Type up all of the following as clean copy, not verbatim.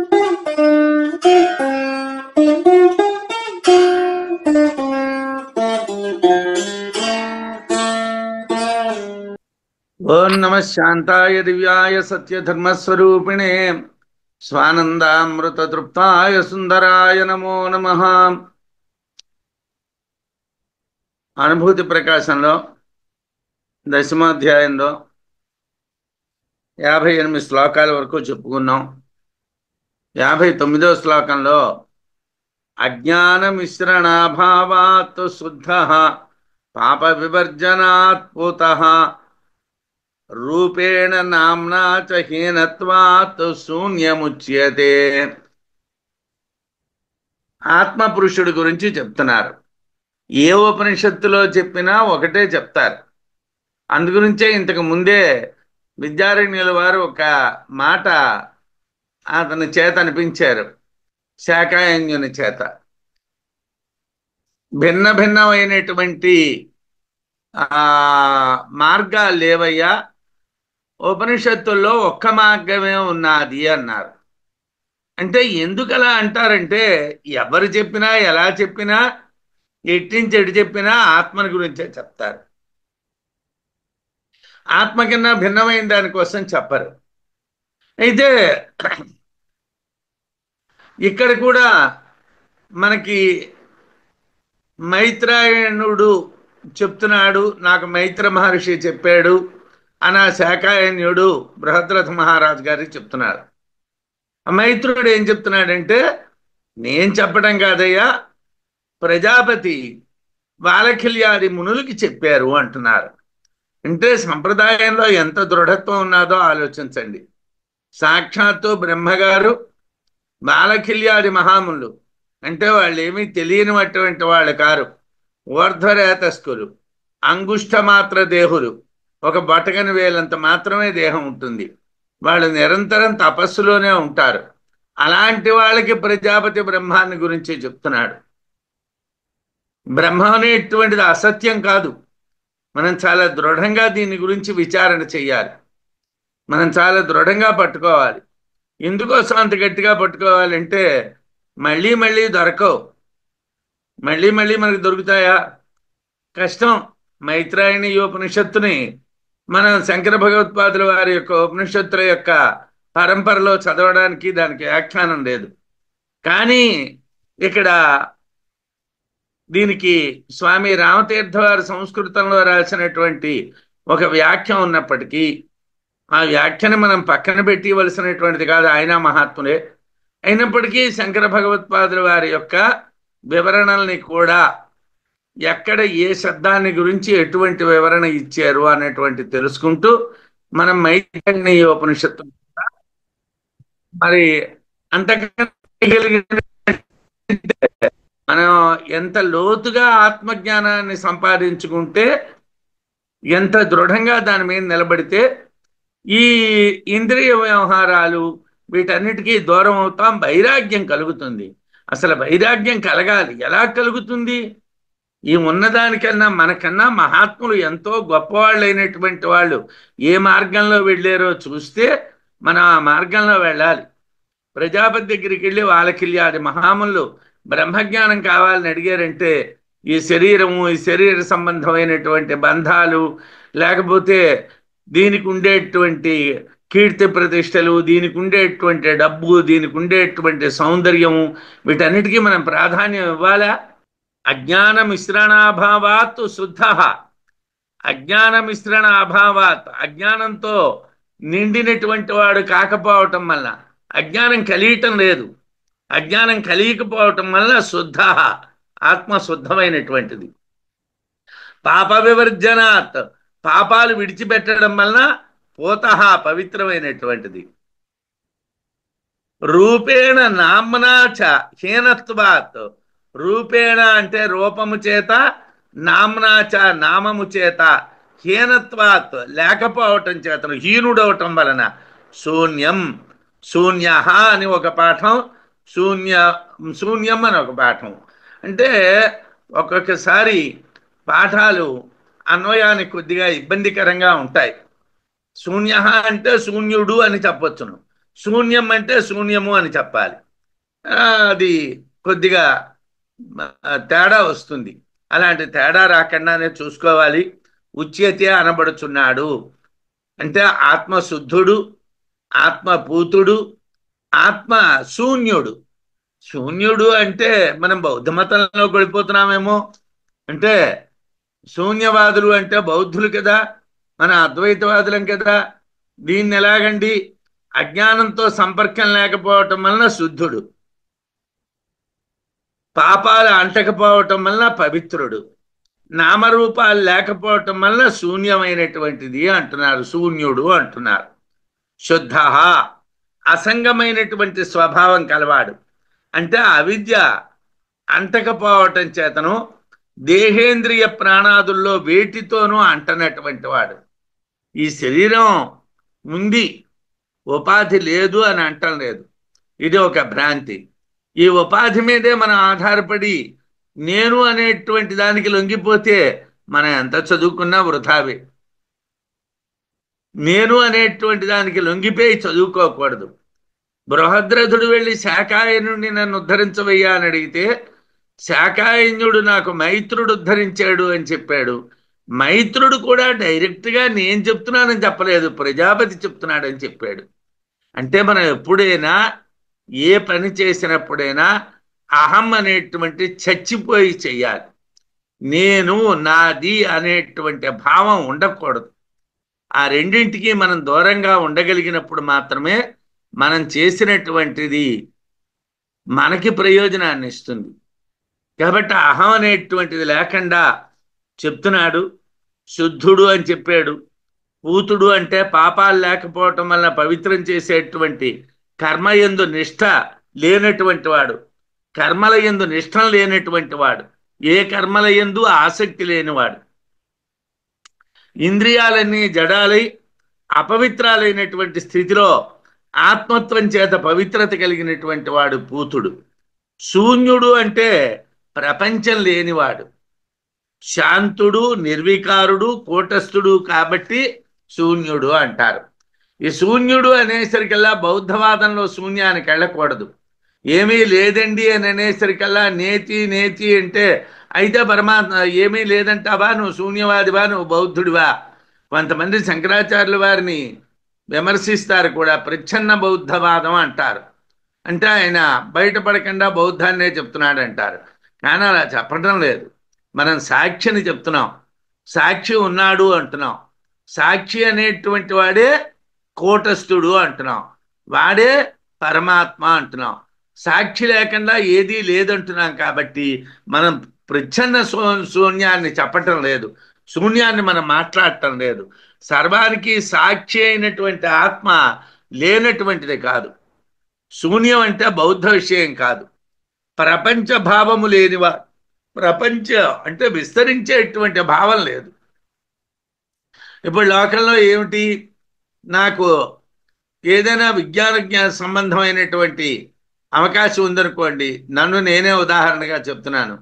ఓం నమ శాంతాయ దివ్యాయ సత్యధర్మస్వరూపిణే స్వానందామృత తృప్తాయ సుందరాయ నమో నమ. అనుభూతి ప్రకాశంలో దశమాధ్యాయంలో 58 శ్లోకాల వరకు చెప్పుకున్నాం. 59వ శ్లోకంలో అజ్ఞాన మిశ్రణాభావాత్ శుద్ధ పాప వివర్జనాత్ పూతః రూపేణ నామ్నా చ హీనత్వాత్ శూన్యముచ్యతే. ఆత్మపురుషుడి గురించి చెప్తున్నారు. ఏ ఉపనిషత్తులో చెప్పినా ఒకటే చెప్తారు. అందుగురించే ఇంతకు ముందే విద్యారణ్యుల వారు ఒక మాట అతని చేత అనిపించారు, శాకాయన్యుని చేత. భిన్న భిన్నమైనటువంటి మార్గాలు లేవయ్యా, ఉపనిషత్తుల్లో ఒక్క మార్గమే ఉన్నది అన్నారు. అంటే ఎందుకలా అంటారంటే, ఎవరు చెప్పినా ఎలా చెప్పినా ఎట్టించి ఎటు చెప్పినా ఆత్మని గురించే చెప్తారు. ఆత్మ కన్నా భిన్నమైన దానికోసం చెప్పరు. అయితే ఇక్కడ కూడా మనకి మైత్రాయణుడు చెప్తున్నాడు, నాకు మైత్ర మహర్షి చెప్పాడు అని ఆ శాకాయన్యుడు బృహద్రథ మహారాజు గారికి చెప్తున్నాడు. మైత్రుడు ఏం చెప్తున్నాడంటే, నేను చెప్పడం కాదయ్యా, ప్రజాపతి వాలఖిల్యాది మునులకి చెప్పారు అంటున్నారు. అంటే సంప్రదాయంలో ఎంత దృఢత్వం ఉన్నదో ఆలోచించండి. సాక్షాత్తు బ్రహ్మగారు బాలఖిల్యాది మహాములు అంటే వాళ్ళు ఏమీ తెలియనిటువంటి వాళ్ళు కారు. ఊర్ధ్వరేతస్కులు, అంగుష్ట మాత్ర దేహులు, ఒక బటకని వేలంత మాత్రమే దేహం ఉంటుంది. వాళ్ళు నిరంతరం తపస్సులోనే ఉంటారు. అలాంటి వాళ్ళకి ప్రజాపతి బ్రహ్మాన్ని గురించి చెప్తున్నాడు. బ్రహ్మ అనేటువంటిది అసత్యం కాదు. మనం చాలా దృఢంగా దీని గురించి విచారణ చెయ్యాలి. మనం చాలా దృఢంగా పట్టుకోవాలి. ఎందుకోసం అంత గట్టిగా పట్టుకోవాలంటే, మళ్ళీ మళ్ళీ దొరకవు. మళ్ళీ మళ్ళీ మనకు దొరుకుతాయా? కష్టం. మైత్రాయణి ఉపనిషత్తుని మనం శంకర భగవత్పాదుల వారి యొక్క ఉపనిషత్తుల యొక్క పరంపరలో చదవడానికి దానికి వ్యాఖ్యానం లేదు. కానీ ఇక్కడ దీనికి స్వామి రామతీర్థ వారి సంస్కృతంలో రాసినటువంటి ఒక వ్యాఖ్య ఉన్నప్పటికీ ఆ వ్యాఖ్యను మనం పక్కన పెట్టి ఇవ్వలసినటువంటిది కాదు, ఆయన మహాత్ములే. అయినప్పటికీ శంకర భగవత్పాదుల వారి యొక్క వివరణల్ని కూడా ఎక్కడ ఏ శబ్దాన్ని గురించి ఎటువంటి వివరణ ఇచ్చారు అనేటువంటి తెలుసుకుంటూ మనం మైత్రేయీ ఉపనిషత్తు మరి అంతకన్నా మనం ఎంత లోతుగా ఆత్మజ్ఞానాన్ని సంపాదించుకుంటే, ఎంత దృఢంగా దాని మీద నిలబడితే ఈ ఇంద్రియ వ్యవహారాలు వీటన్నిటికీ దూరం అవుతాం, వైరాగ్యం కలుగుతుంది. అసలు వైరాగ్యం కలగాలి. ఎలా కలుగుతుంది? ఈ ఉన్నదానికన్నా మనకన్నా మహాత్ములు ఎంతో గొప్పవాళ్ళు అయినటువంటి వాళ్ళు ఏ మార్గంలో వెళ్ళారో చూస్తే మనం ఆ మార్గంలో వెళ్ళాలి. ప్రజాపతి దగ్గరికి వెళ్ళి వాలకిల్యాది మహాములు బ్రహ్మజ్ఞానం కావాలని అడిగారంటే, ఈ శరీరము, ఈ శరీర సంబంధమైనటువంటి బంధాలు, లేకపోతే దీనికి ఉండేటువంటి కీర్తి ప్రతిష్టలు, దీనికి ఉండేటువంటి డబ్బు, దీనికి ఉండేటువంటి సౌందర్యము, వీటన్నిటికీ మనం ప్రాధాన్యం ఇవ్వాలా? అజ్ఞాన మిశ్రణాభావాత్ శుద్ధ. అజ్ఞాన మిశ్రణ అభావాత్, అజ్ఞానంతో నిండినటువంటి వాడు కాకపోవటం వల్ల, అజ్ఞానం కలియటం లేదు, అజ్ఞానం కలియకపోవటం వల్ల శుద్ధ, ఆత్మ శుద్ధమైనటువంటిది. పాప వివర్జనాత్, పాపాలు విడిచిపెట్టడం వలన పూత, పవిత్రమైనటువంటిది. రూపేణ నామ్నా చ హీనత్వాత్, రూపేణ అంటే రూపము చేత, నామ్నా చ నామము చేత, హీనత్వాత్ లేకపోవటం చేతను, హీనుడవటం వలన శూన్యం. శూన్య అని ఒక పాఠం, శూన్యం అని ఒక పాఠం. అంటే ఒక్కొక్కసారి పాఠాలు అన్వయానికి కొద్దిగా ఇబ్బందికరంగా ఉంటాయి. శూన్య అంటే శూన్యుడు అని చెప్పొచ్చును. శూన్యం అంటే శూన్యము అని చెప్పాలి. అది కొద్దిగా తేడా వస్తుంది. అలాంటి తేడా రాకుండానే చూసుకోవాలి. ఉచ్యతే అనబడుచున్నాడు అంటే ఆత్మశుద్ధుడు, ఆత్మపూతుడు, ఆత్మ శూన్యుడు. శూన్యుడు అంటే మనం బౌద్ధ మతంలో గడిపోతున్నామేమో. అంటే శూన్యవాదులు అంటే బౌద్ధులు కదా, మన అద్వైతవాదులం కదా. దీన్ని ఎలాగండి? అజ్ఞానంతో సంపర్కం లేకపోవటం వలన శుద్ధుడు, పాపాలు అంటకపోవటం వలన పవిత్రుడు, నామరూపాలు లేకపోవటం వలన శూన్యమైనటువంటిది అంటున్నారు, శూన్యుడు అంటున్నారు. శుద్ధ అసంగమైనటువంటి స్వభావం కలవాడు అంటే అవిద్య అంటకపోవటం చేతను దేహేంద్రియ ప్రాణాదుల్లో వేటితోనూ అంటనటువంటి వాడు. ఈ శరీరం ఉంది, ఉపాధి లేదు అని అంటం లేదు. ఇది ఒక భ్రాంతి. ఈ ఉపాధి మీదే మనం ఆధారపడి నేను అనేటువంటి దానికి లొంగిపోతే మనం ఎంత చదువుకున్నా వృథావే. నేను అనేటువంటి దానికి లొంగిపోయి చదువుకోకూడదు. బృహద్రథుడు వెళ్ళి శాకాయనుడిని నన్ను ఉద్ధరించవయ్యా అని అడిగితే శాకాయన్యుడు నాకు మైత్రుడు ఉద్ధరించాడు అని చెప్పాడు. మైత్రుడు కూడా డైరెక్ట్గా నేను చెప్తున్నానని చెప్పలేదు, ప్రజాపతి చెప్తున్నాడని చెప్పాడు. అంటే మనం ఎప్పుడైనా ఏ పని చేసినప్పుడైనా అహం అనేటువంటి చచ్చిపోయి చెయ్యాలి. నేను నాది అనేటువంటి భావం ఉండకూడదు. ఆ రెండింటికి మనం దూరంగా ఉండగలిగినప్పుడు మాత్రమే మనం చేసినటువంటిది మనకి ప్రయోజనాన్ని ఇస్తుంది. కాబట్టి అహం అనేటువంటిది లేకుండా చెప్తున్నాడు. శుద్ధుడు అని చెప్పాడు. పూతుడు అంటే పాపాలు లేకపోవటం వల్ల పవిత్రం చేసేటువంటి కర్మయందు నిష్ఠ లేనటువంటి వాడు, కర్మల యందు నిష్టం లేనటువంటి వాడు, ఏ కర్మల యందు ఆసక్తి లేనివాడు, ఇంద్రియాలన్నీ జడాలై అపవిత్రాలైనటువంటి స్థితిలో ఆత్మత్వం చేత పవిత్రత కలిగినటువంటి వాడు పూతుడు. శూన్యుడు అంటే ప్రపంచం లేనివాడు, శాంతుడు, నిర్వికారుడు, కూటస్థుడు కాబట్టి శూన్యుడు అంటారు. ఈ శూన్యుడు అనేసరికల్లా బౌద్ధవాదంలో శూన్యానికి వెళ్ళకూడదు. ఏమీ లేదండి అని అనేసరికల్లా నేతి నేతి అంటే అయితే పరమాత్మ ఏమీ లేదంటావా, నువ్వు శూన్యవాదివా, నువ్వు బౌద్ధుడివా? కొంతమంది శంకరాచార్యుల వారిని విమర్శిస్తారు కూడా, ప్రచ్ఛన్న బౌద్ధవాదం అంటారు. అంటే ఆయన బయటపడకుండా బౌద్ధాన్నే చెప్తున్నాడు అంటారు. కానీ అలా చెప్పడం లేదు. మనం సాక్షిని చెప్తున్నాం, సాక్షి ఉన్నాడు అంటున్నాం. సాక్షి అనేటువంటి వాడే కూటస్థుడు అంటున్నాం, వాడే పరమాత్మ అంటున్నాం. సాక్షి లేకుండా ఏదీ లేదంటున్నాం. కాబట్టి మనం ప్రచ్ఛన్న శూన్యాన్ని చెప్పటం లేదు, శూన్యాన్ని మనం మాట్లాడటం లేదు. సర్వానికి సాక్షి అయినటువంటి ఆత్మ లేనటువంటిది కాదు. శూన్యం అంటే బౌద్ధ విషయం కాదు. ప్రపంచ భావము లేనివా, ప్రపంచ అంటే విస్తరించేటువంటి భావం లేదు. ఇప్పుడు లోకంలో ఏమిటి, నాకు ఏదైనా విజ్ఞాన సంబంధమైనటువంటి అవకాశం ఉందనుకోండి, నన్ను నేనే ఉదాహరణగా చెప్తున్నాను.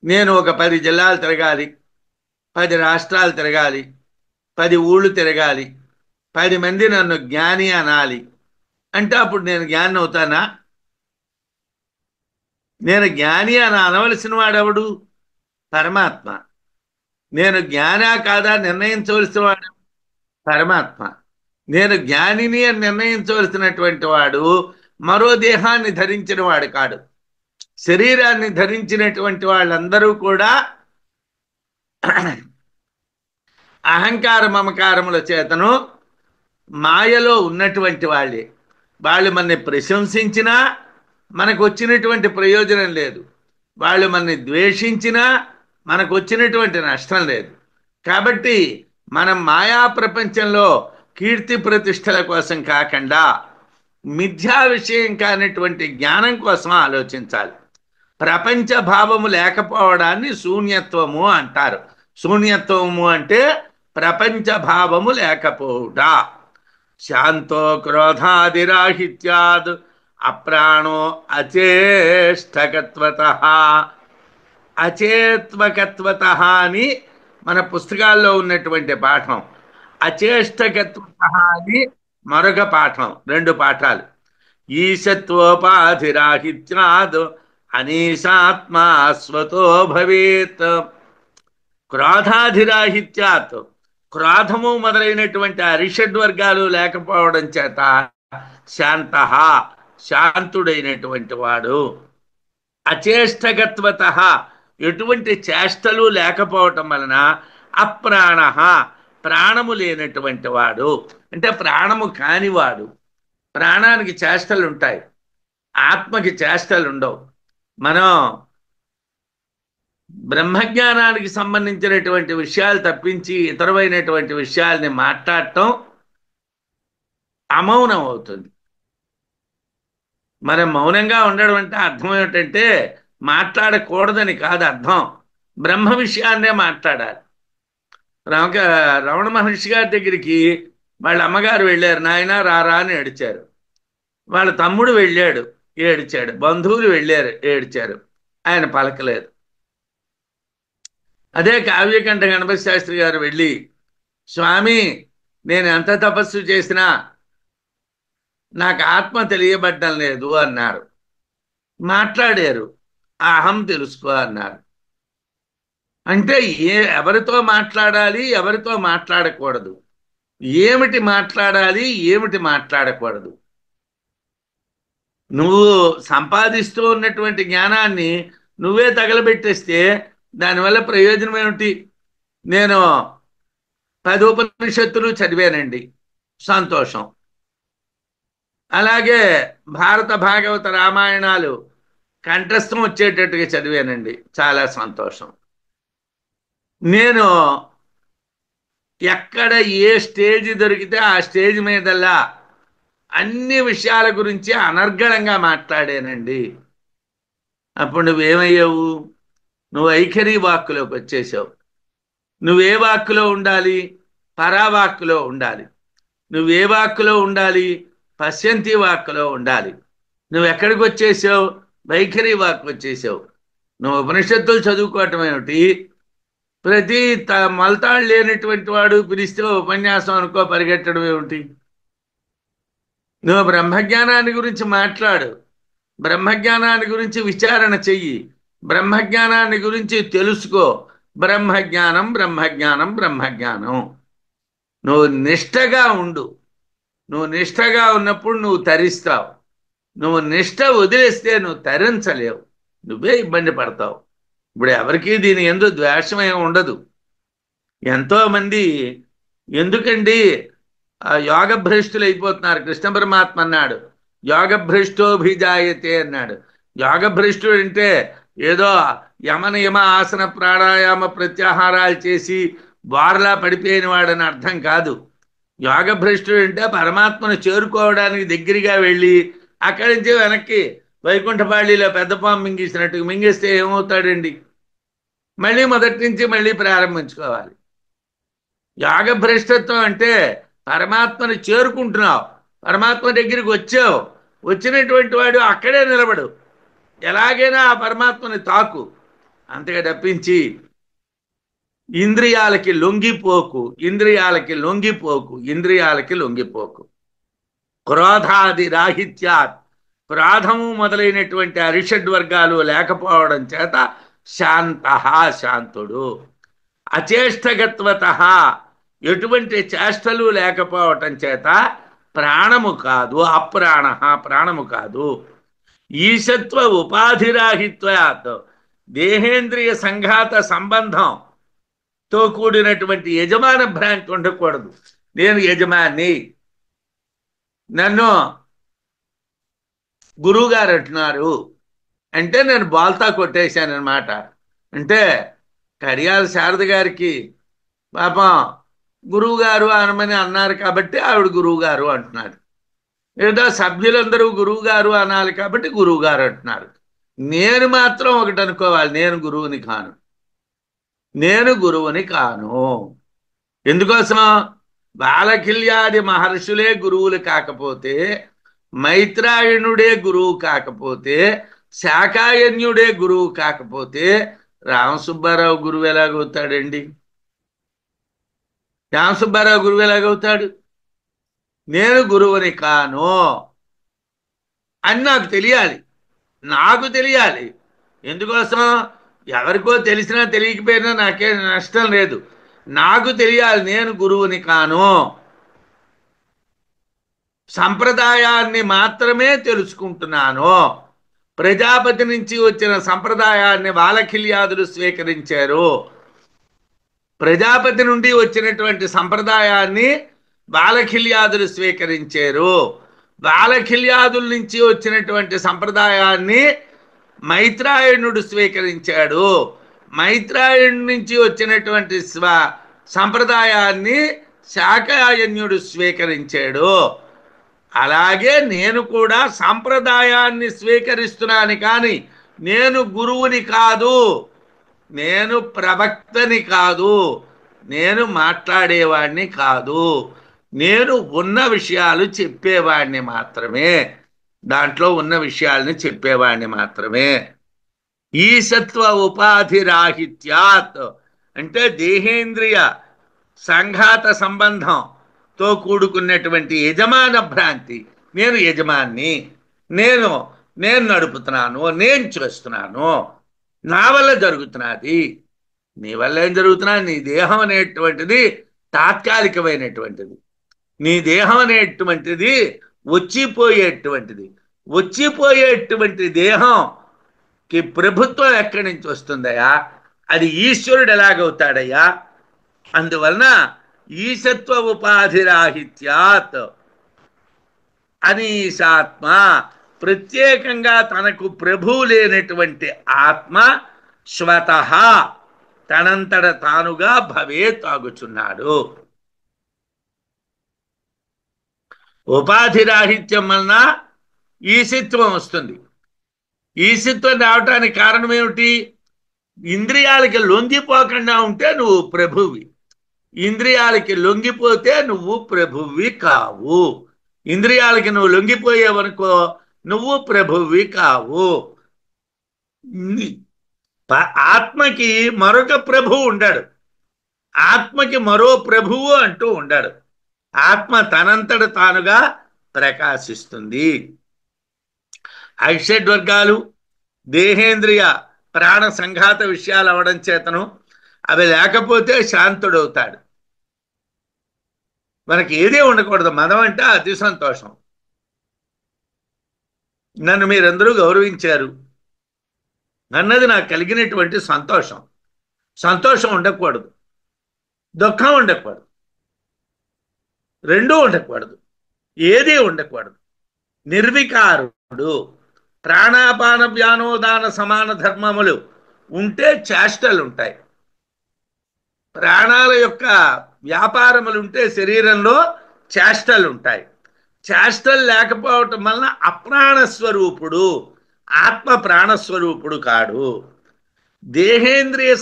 నేను ఒక 10 జిల్లాలు తిరగాలి, 10 రాష్ట్రాలు తిరగాలి, 10 ఊళ్ళు తిరగాలి, 10 మంది నన్ను జ్ఞాని అనాలి అంటే అప్పుడు నేను జ్ఞాని అవుతానా? నేను జ్ఞాని అని అనవలసిన వాడెవడు? పరమాత్మ. నేను జ్ఞానా కాదా నిర్ణయించవలసిన వాడు పరమాత్మ. నేను జ్ఞానిని అని నిర్ణయించవలసినటువంటి వాడు మరో దేహాన్ని ధరించిన వాడు కాడు. శరీరాన్ని ధరించినటువంటి వాళ్ళందరూ కూడా అహంకార మమకారముల చేతను మాయలో ఉన్నటువంటి వాళ్ళే. వాళ్ళు మనని ప్రశంసించినా మనకు వచ్చినటువంటి ప్రయోజనం లేదు, వాళ్ళు మనని ద్వేషించినా మనకు వచ్చినటువంటి నష్టం లేదు. కాబట్టి మనం మాయా ప్రపంచంలో కీర్తి ప్రతిష్టల కోసం కాకుండా మిథ్యా విషయం కానిటువంటి జ్ఞానం కోసం ఆలోచించాలి. ప్రపంచ భావము లేకపోవడాన్ని శూన్యత్వము అంటారు. శూన్యత్వము అంటే ప్రపంచ భావము లేకపోవుట. శాంతో క్రోధాదిరాహిత్యాద్ అప్రాణో అచేష్టకత్వత, అచేత్వకత్వత అని మన పుస్తకాల్లో ఉన్నటువంటి పాఠం. అచేష్టకత్వత అని మరొక పాఠం, 2 పాఠాలు. ఈశత్వోపాధిరాహిత్యాద్ అనీశాత్మా స్వతో భవేత్. క్రోధాధిరాహిత్యాత్, క్రోధము మొదలైనటువంటి అరిషడ్వర్గాలు లేకపోవడం చేత శాంత, శాంతుడైనటువంటి వాడు. అచేష్టగత్వత, ఎటువంటి చేష్టలు లేకపోవటం వలన అప్రాణ, ప్రాణము లేనటువంటి వాడు. అంటే ప్రాణము కానివాడు. ప్రాణానికి చేష్టలు ఉంటాయి, ఆత్మకి చేష్టలు ఉండవు. మనం బ్రహ్మజ్ఞానానికి సంబంధించినటువంటి విషయాలు తప్పించి ఇతరమైనటువంటి విషయాల్ని మాట్లాడటం అమౌనం అవుతుంది. మనం మౌనంగా ఉండడం అంటే అర్థం ఏమిటంటే మాట్లాడకూడదని కాదు అర్థం, బ్రహ్మ విషయాన్నే మాట్లాడాలి. రామక రమణ మహర్షి గారి దగ్గరికి వాళ్ళ అమ్మగారు వెళ్ళారు, నాయన రారా అని ఏడిచారు. వాళ్ళ తమ్ముడు వెళ్ళాడు, ఏడిచాడు. బంధువులు వెళ్ళారు, ఏడిచారు. ఆయన పలకలేదు. అదే కావ్యకంఠ గణపతి శాస్త్రి గారు వెళ్ళి, స్వామి నేను ఎంత తపస్సు చేసినా నాకు ఆత్మ తెలియబడ్డం లేదు అన్నారు. మాట్లాడారు, ఆ అహం తెలుసుకో అన్నారు. అంటే ఎవరితో మాట్లాడాలి, ఎవరితో మాట్లాడకూడదు, ఏమిటి మాట్లాడాలి, ఏమిటి మాట్లాడకూడదు. నువ్వు సంపాదిస్తూ ఉన్నటువంటి జ్ఞానాన్ని నువ్వే తగలబెట్టేస్తే దానివల్ల ప్రయోజనం ఏమిటి? నేను 10 ఉపనిషత్తులు చదివానండి, సంతోషం. అలాగే భారత భాగవత రామాయణాలు కంఠస్థం వచ్చేటట్టుగా చదివానండి, చాలా సంతోషం. నేను ఎక్కడ ఏ స్టేజ్ దొరికితే ఆ స్టేజ్ మీదల్లా అన్ని విషయాల గురించి అనర్గళంగా మాట్లాడానండి. అప్పుడు నువ్వేమయ్యావు? నువ్వు ఐఖరీ వాక్కులోకి వచ్చేసావు. నువ్వే వాక్కులో ఉండాలి? పరావాక్కులో ఉండాలి. నువ్వే వాక్కులో ఉండాలి? పశ్యంతి వాక్కులో ఉండాలి. నువ్వు ఎక్కడికి వచ్చేసావు? వైఖరి వాక్కు వచ్చేసావు. నువ్వు ఉపనిషత్తులు చదువుకోవటం ఏమిటి? ప్రతి మలతాళ్ళు లేనటువంటి వాడు పిలిస్తే ఉపన్యాసం అనుకో పరిగెట్టడం ఏమిటి? నువ్వు బ్రహ్మజ్ఞానాన్ని గురించి మాట్లాడు, బ్రహ్మజ్ఞానాన్ని గురించి విచారణ చెయ్యి, బ్రహ్మజ్ఞానాన్ని గురించి తెలుసుకో. బ్రహ్మజ్ఞానం బ్రహ్మజ్ఞానం బ్రహ్మజ్ఞానం. నువ్వు నిష్టగా ఉండు. నువ్వు నిష్టగా ఉన్నప్పుడు నువ్వు తరిస్తావు. నువ్వు నిష్ట వదిలేస్తే నువ్వు తరించలేవు, నువ్వే ఇబ్బంది పడతావు. ఇప్పుడు ఎవరికీ దీని యందు ద్వేషమే ఉండదు. ఎంతోమంది ఎందుకండి యోగ భ్రష్టులు అయిపోతున్నారు. కృష్ణ పరమాత్మ అన్నాడు, యోగ భ్రష్టోభిజాయతే అన్నాడు. యోగ భ్రష్టుడు అంటే ఏదో యమ నియమ ఆసన ప్రాణాయామ ప్రత్యాహారాలు చేసి వారలా పడిపోయిన వాడని అర్థం కాదు. యోగ భ్రష్టుడు అంటే పరమాత్మను చేరుకోవడానికి దగ్గరగా వెళ్ళి అక్కడి నుంచి వెనక్కి వైకుంఠపాళిలో పెద్ద పాము మింగేసినట్టు మింగేస్తే ఏమవుతాడండి? మళ్ళీ మొదటి నుంచి మళ్ళీ ప్రారంభించుకోవాలి. యోగ భ్రష్టత్వం అంటే పరమాత్మని చేరుకుంటున్నావు, పరమాత్మ దగ్గరికి వచ్చావు, వచ్చినటువంటి వాడు అక్కడే నిలబడు, ఎలాగైనా ఆ పరమాత్మని తాకు. అంతగా తప్పించి ఇంద్రియాలకి లొంగిపోకు, ఇంద్రియాలకి లొంగిపోకు, ఇంద్రియాలకి లొంగిపోకు. క్రోధాది రాహిత్యాత్, క్రోధము మొదలైనటువంటి అరిషడ్వర్గాలు లేకపోవడం చేత శాంత, శాంతుడు. అచేష్టగత్వత, ఎటువంటి చేష్టలు లేకపోవటం చేత ప్రాణము కాదు, అప్రాణ, ప్రాణము కాదు. ఈశత్వ ఉపాధిరాహిత్వాత్, దేహేంద్రియ సంఘాత సంబంధంతో కూడినటువంటి యజమాన భ్రాంతి ఉండకూడదు. నేను యజమాని, నన్ను గురువుగారు అంటున్నారు అంటే నేను బాల్తా కొట్టేశాను అనమాట. అంటే కడియాల శారద గారికి పాపం గురువు గారు అనమని అన్నారు కాబట్టి ఆవిడ గురువు గారు అంటున్నారు. ఏదో సభ్యులందరూ గురువు గారు అనాలి కాబట్టి గురువు గారు అంటున్నారు. నేను మాత్రం ఒకటి అనుకోవాలి, నేను గురువుని కాను, నేను గురువుని కాను. ఎందుకోసం? బాలకిల్యాది మహర్షులే గురువులు కాకపోతే, మైత్రాయణుడే గురువు కాకపోతే, శాకాయన్యుడే గురువు కాకపోతే రామసుబ్బారావు గురువు ఎలాగవుతాడండి? రామసుబ్బారావు గురువు ఎలాగవుతాడు? నేను గురువుని కాను. అని నాకు తెలియాలి. నాకు తెలియాలి. ఎందుకోసం? ఎవరికో తెలిసినా తెలియకపోయినా నాకేం నష్టం లేదు. నాకు తెలియాలి నేను గురువుని కాను, సంప్రదాయాన్ని మాత్రమే తెలుసుకుంటున్నాను. ప్రజాపతి నుంచి వచ్చిన సంప్రదాయాన్ని వాలకిల్యాదులు స్వీకరించారు. ప్రజాపతి నుండి వచ్చినటువంటి సంప్రదాయాన్ని బాలకిల్యాదులు స్వీకరించారు. బాలకిల్యాదుల నుంచి వచ్చినటువంటి సంప్రదాయాన్ని మైత్రాయణుడు స్వీకరించాడు. మైత్రాయణుడి నుంచి వచ్చినటువంటి సంప్రదాయాన్ని శాకయాయన్యుడు స్వీకరించాడు. అలాగే నేను కూడా సంప్రదాయాన్ని స్వీకరిస్తున్నాను, కానీ నేను గురువుని కాదు, నేను ప్రవక్తని కాదు, నేను మాట్లాడేవాడిని కాదు, నేను ఉన్న విషయాలు చెప్పేవాడిని మాత్రమే, దాంట్లో ఉన్న విషయాల్ని చెప్పేవాడిని మాత్రమే. ఈశత్వ ఉపాధిరాహిత్యాత్ అంటే దేహేంద్రియ సంఘాత సంబంధంతో కూడుకున్నటువంటి యజమాన భ్రాంతి. నేను యజమాన్ని, నేను నేను నడుపుతున్నాను, నేను చేస్తున్నాను, నా వల్ల జరుగుతున్నది. నీ వల్ల ఏం జరుగుతున్నా? నీ దేహం అనేటువంటిది తాత్కాలికమైనటువంటిది. నీ దేహం అనేటువంటిది వచ్చిపోయేటువంటిది. వచ్చిపోయేటువంటి దేహంకి ప్రభుత్వం ఎక్కడి నుంచి వస్తుందయ్యా? అది ఈశ్వరుడు ఎలాగవుతాడయ్యా? అందువలన ఈశత్వ ఉపాధిరాహిత్యాత్ అనీశాత్మ, ప్రత్యేకంగా తనకు ప్రభువు లేనటువంటి ఆత్మ స్వతః తనంతట తానుగా భవే తాగుచున్నాడు. ఉపాధిరాహిత్యం వలన ఈశత్వం వస్తుంది. ఈశత్వం రావటానికి కారణం ఏమిటి? ఇంద్రియాలకి లొంగిపోకుండా ఉంటే నువ్వు ప్రభువి. ఇంద్రియాలకి లొంగిపోతే నువ్వు ప్రభువి కావు. ఇంద్రియాలకి నువ్వు లొంగిపోయేవనుకో నువ్వు ప్రభువి కావు. ఆత్మకి మరొక ప్రభువు ఉండాడు. ఆత్మకి మరో ప్రభువు అంటూ ఉండాడు. ఆత్మ తనంతట తానుగా ప్రకాశిస్తుంది. ఐషడ్వర్గాలు దేహేంద్రియ ప్రాణ సంఘాత విషయాలు అవడం చేతను అవి లేకపోతే శాంతుడవుతాడు. మనకి ఏదే ఉండకూడదు. మదం అంటే అతి సంతోషం. నన్ను మీరందరూ గౌరవించారు అన్నది నాకు కలిగినటువంటి సంతోషం. సంతోషం ఉండకూడదు, దుఃఖం ఉండకూడదు, రెండూ ఉండకూడదు, ఏదీ ఉండకూడదు. నిర్వికారుడు. ప్రాణాపాన వ్యానోదాన సమాన ధర్మములు ఉంటే చేష్టలు ఉంటాయి. ప్రాణాల యొక్క వ్యాపారములు ఉంటే శరీరంలో చేష్టలు ఉంటాయి. చేష్టలు లేకపోవటం వలన అప్రాణస్వరూపుడు, ఆత్మ ప్రాణస్వరూపుడు కాడు. దేహేంద్రియ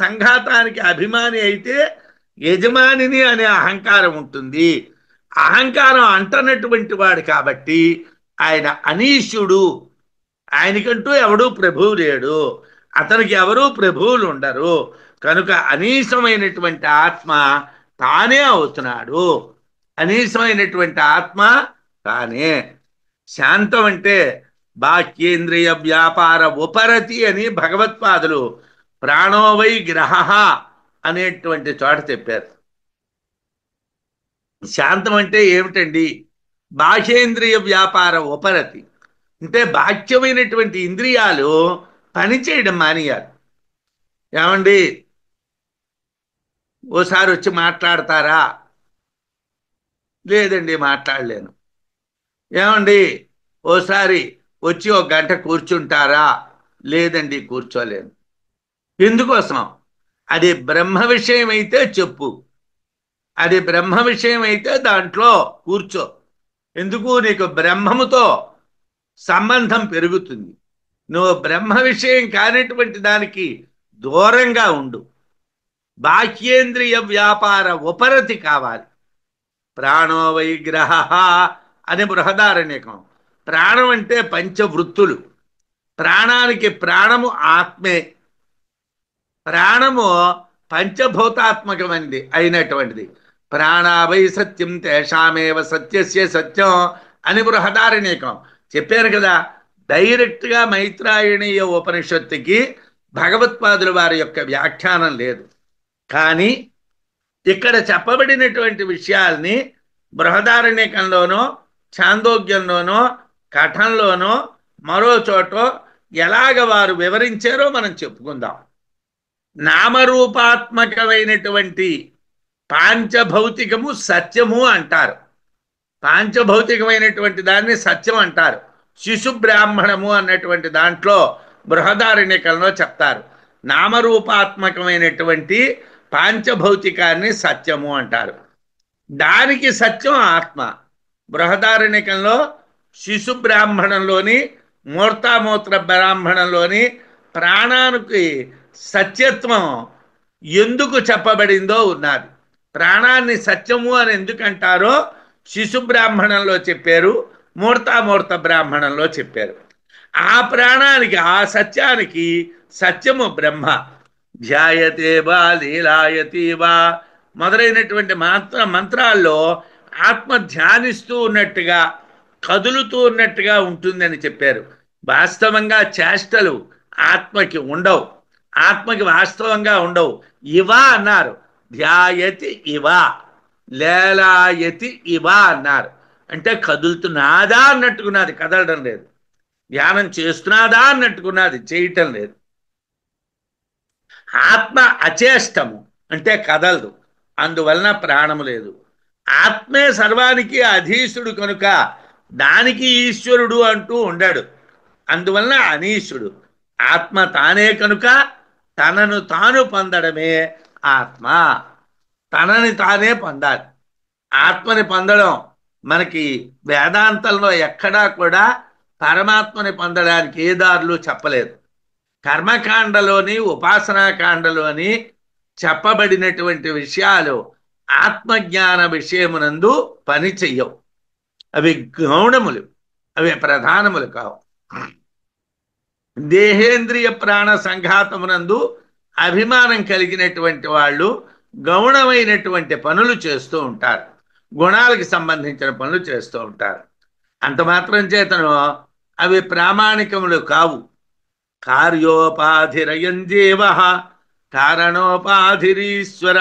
సంఘాతానికి అభిమాని అయితే యజమానిని అనే అహంకారం ఉంటుంది. అహంకారం అంటనటువంటి వాడు కాబట్టి ఆయన అనీశుడు. ఆయనకంటూ ఎవడూ ప్రభువు లేడు, అతనికి ఎవరూ ప్రభువులు ఉండరు. కనుక అనీసమైనటువంటి ఆత్మ తానే అవుతున్నాడు. అనీసమైనటువంటి ఆత్మ తానే. శాంతం అంటే బాహ్యేంద్రియ వ్యాపార ఉపరతి అని భగవత్పాదులు ప్రాణోవై గ్రహ అనేటువంటి చోట చెప్పారు. శాంతం అంటే ఏమిటండి? బాహ్యేంద్రియ వ్యాపార ఉపరతి అంటే బాహ్యమైనటువంటి ఇంద్రియాలు పనిచేయడం మానేయాలి. ఏమండి ఓసారి వచ్చి మాట్లాడతారా? లేదండి మాట్లాడలేను. ఏమండి ఓసారి వచ్చి ఒక గంట కూర్చుంటారా? లేదండి కూర్చోలేను. ఎందుకోసం? అది బ్రహ్మ విషయం అయితే చెప్పు, అది బ్రహ్మ విషయం అయితే దాంట్లో కూర్చో. ఎందుకు? నీకు బ్రహ్మముతో సంబంధం పెరుగుతుంది. నువ్వు బ్రహ్మ విషయం కానిటువంటి దానికి దూరంగా ఉండు. బాహ్యేంద్రియ వ్యాపార ఉపరతి కావాలి. ప్రాణో వైగ్రహ అని బృహదారణ్యకం. ప్రాణం అంటే పంచవృత్తులు. ప్రాణానికి ప్రాణము ఆత్మే. ప్రాణము పంచభూతాత్మకమైనది అయినటువంటిది. ప్రాణావై సత్యం తేషామేవ సత్యస్య సత్యం అని బృహదారణ్యకం. చెప్పారు కదా, డైరెక్ట్గా మైత్రాయణీయ ఉపనిషత్తుకి భగవత్పాదుల వారి యొక్క వ్యాఖ్యానం లేదు. కానీ ఇక్కడ చెప్పబడినటువంటి విషయాల్ని బృహదారణ్యకంలోనో ఛాందోగ్యంలోనో కఠంలోనో మరో చోటో ఎలాగ వారు వివరించారో మనం చెప్పుకుందాం. నామరూపాత్మకమైనటువంటి పాంచభౌతికము సత్యము అంటారు. పాంచభౌతికమైనటువంటి దాన్ని సత్యం అంటారు. శిశు బ్రాహ్మణము అన్నటువంటి దాంట్లో బృహదారణ్యకంలో చెప్తారు. నామరూపాత్మకమైనటువంటి పాంచభౌతికాన్ని సత్యము అంటారు. దానికి సత్యం ఆత్మ. బృహదారణ్యకంలో శిశు బ్రాహ్మణంలోని మూర్తామూత్ర బ్రాహ్మణంలోని ప్రాణానికి సత్యత్వం ఎందుకు చెప్పబడిందో ఉన్నది. ప్రాణాన్ని సత్యము అని ఎందుకంటారో శిశు బ్రాహ్మణంలో చెప్పారు, మూర్తామూర్త బ్రాహ్మణంలో చెప్పారు. ఆ ప్రాణానికి, ఆ సత్యానికి సత్యము బ్రహ్మ. ధ్యాయతే వా లీలాయతి వా మొదలైనటువంటి మంత్రాల్లో ఆత్మ ధ్యానిస్తూ ఉన్నట్టుగా, కదులుతూ ఉన్నట్టుగా ఉంటుందని చెప్పారు. వాస్తవంగా చేష్టలు ఆత్మకి ఉండవు, ఆత్మకి వాస్తవంగా ఉండవు. ఇవా అన్నారు, ధ్యాయతి ఇవా, లేలాయతి ఇవా అన్నారు. అంటే కదులుతున్నదా అన్నట్టుకున్నది, కదలడం లేదు. ధ్యానం చేస్తున్నదా అన్నట్టుకున్నది, చేయటం లేదు. ఆత్మ అచేష్టము అంటే కదలదు, అందువలన ప్రాణము లేదు. ఆత్మే సర్వానికి అధీశుడు కనుక దానికి ఈశ్వరుడు అంటూ ఉండడు, అందువలన అనీశుడు. ఆత్మ తానే కనుక తనను తాను పొందడమే ఆత్మ. తనని తానే పొందాలి. ఆత్మని పొందడం మనకి వేదాంతంలో ఎక్కడా కూడా పరమాత్మని పొందడానికి ఏ దారులు చెప్పలేదు. కర్మకాండలోని ఉపాసనాకాండలోని చెప్పబడినటువంటి విషయాలు ఆత్మజ్ఞాన విషయమునందు పని చెయ్యవు. అవి గౌణములు, అవి ప్రధానములు కావు. దేహేంద్రియ ప్రాణ సంఘాతమునందు అభిమానం కలిగినటువంటి వాళ్ళు గౌణమైనటువంటి పనులు చేస్తూ ఉంటారు, గుణాలకు సంబంధించిన పనులు చేస్తూ ఉంటారు. అంత మాత్రం చేతను అవి ప్రామాణికములు కావు. కార్యోపాధిరయం జీవ కారణోపాధిరీశ్వర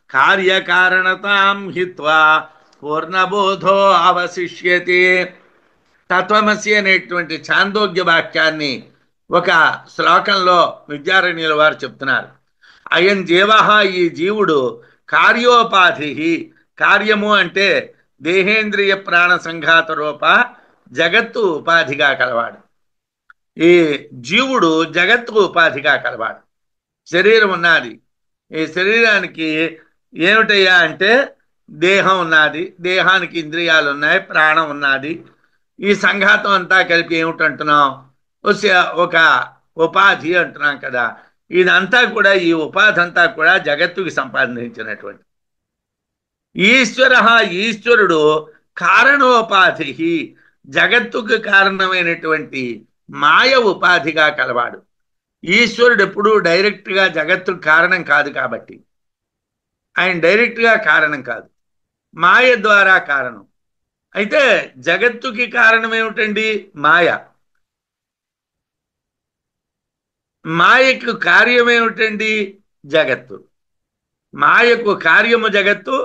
కార్యకారణతాం హిత్వా పూర్ణబోధో అవశిష్యతే. తత్వమసి అనేటువంటి ఛాందోగ్య వాక్యాన్ని ఒక శ్లోకంలో విద్యారణ్యుల వారు చెప్తున్నారు. అయం జీవ, ఈ జీవుడు కార్యోపాధి, కార్యము అంటే దేహేంద్రియ ప్రాణ సంఘాత రూప జగత్తు ఉపాధిగా కలవాడు. ఈ జీవుడు జగత్తు ఉపాధిగా కలవాడు. శరీరం ఉన్నది, ఈ శరీరానికి ఏమిటయ్యా అంటే దేహం ఉన్నది, దేహానికి ఇంద్రియాలు ఉన్నాయి, ప్రాణం ఉన్నది. ఈ సంఘాతం అంతా కలిపి ఏమిటంటున్నాం, ఒక ఉపాధి అంటున్నాం కదా. ఇదంతా కూడా, ఈ ఉపాధి అంతా కూడా జగత్తుకి సంపాదించినటువంటి. ఈశ్వర, ఈశ్వరుడు కారణోపాధి, జగత్తుకు కారణమైనటువంటి మాయ ఉపాధిగా కలవాడు. ఈశ్వరుడు ఎప్పుడూ డైరెక్ట్గా జగత్తుకు కారణం కాదు కాబట్టి, ఆయన డైరెక్ట్గా కారణం కాదు, మాయ ద్వారా కారణం. అయితే జగత్తుకి కారణం ఏమిటండి? మాయ. మాయకు కార్యం ఏమిటండి? జగత్తు. మాయకు కార్యము జగత్తు,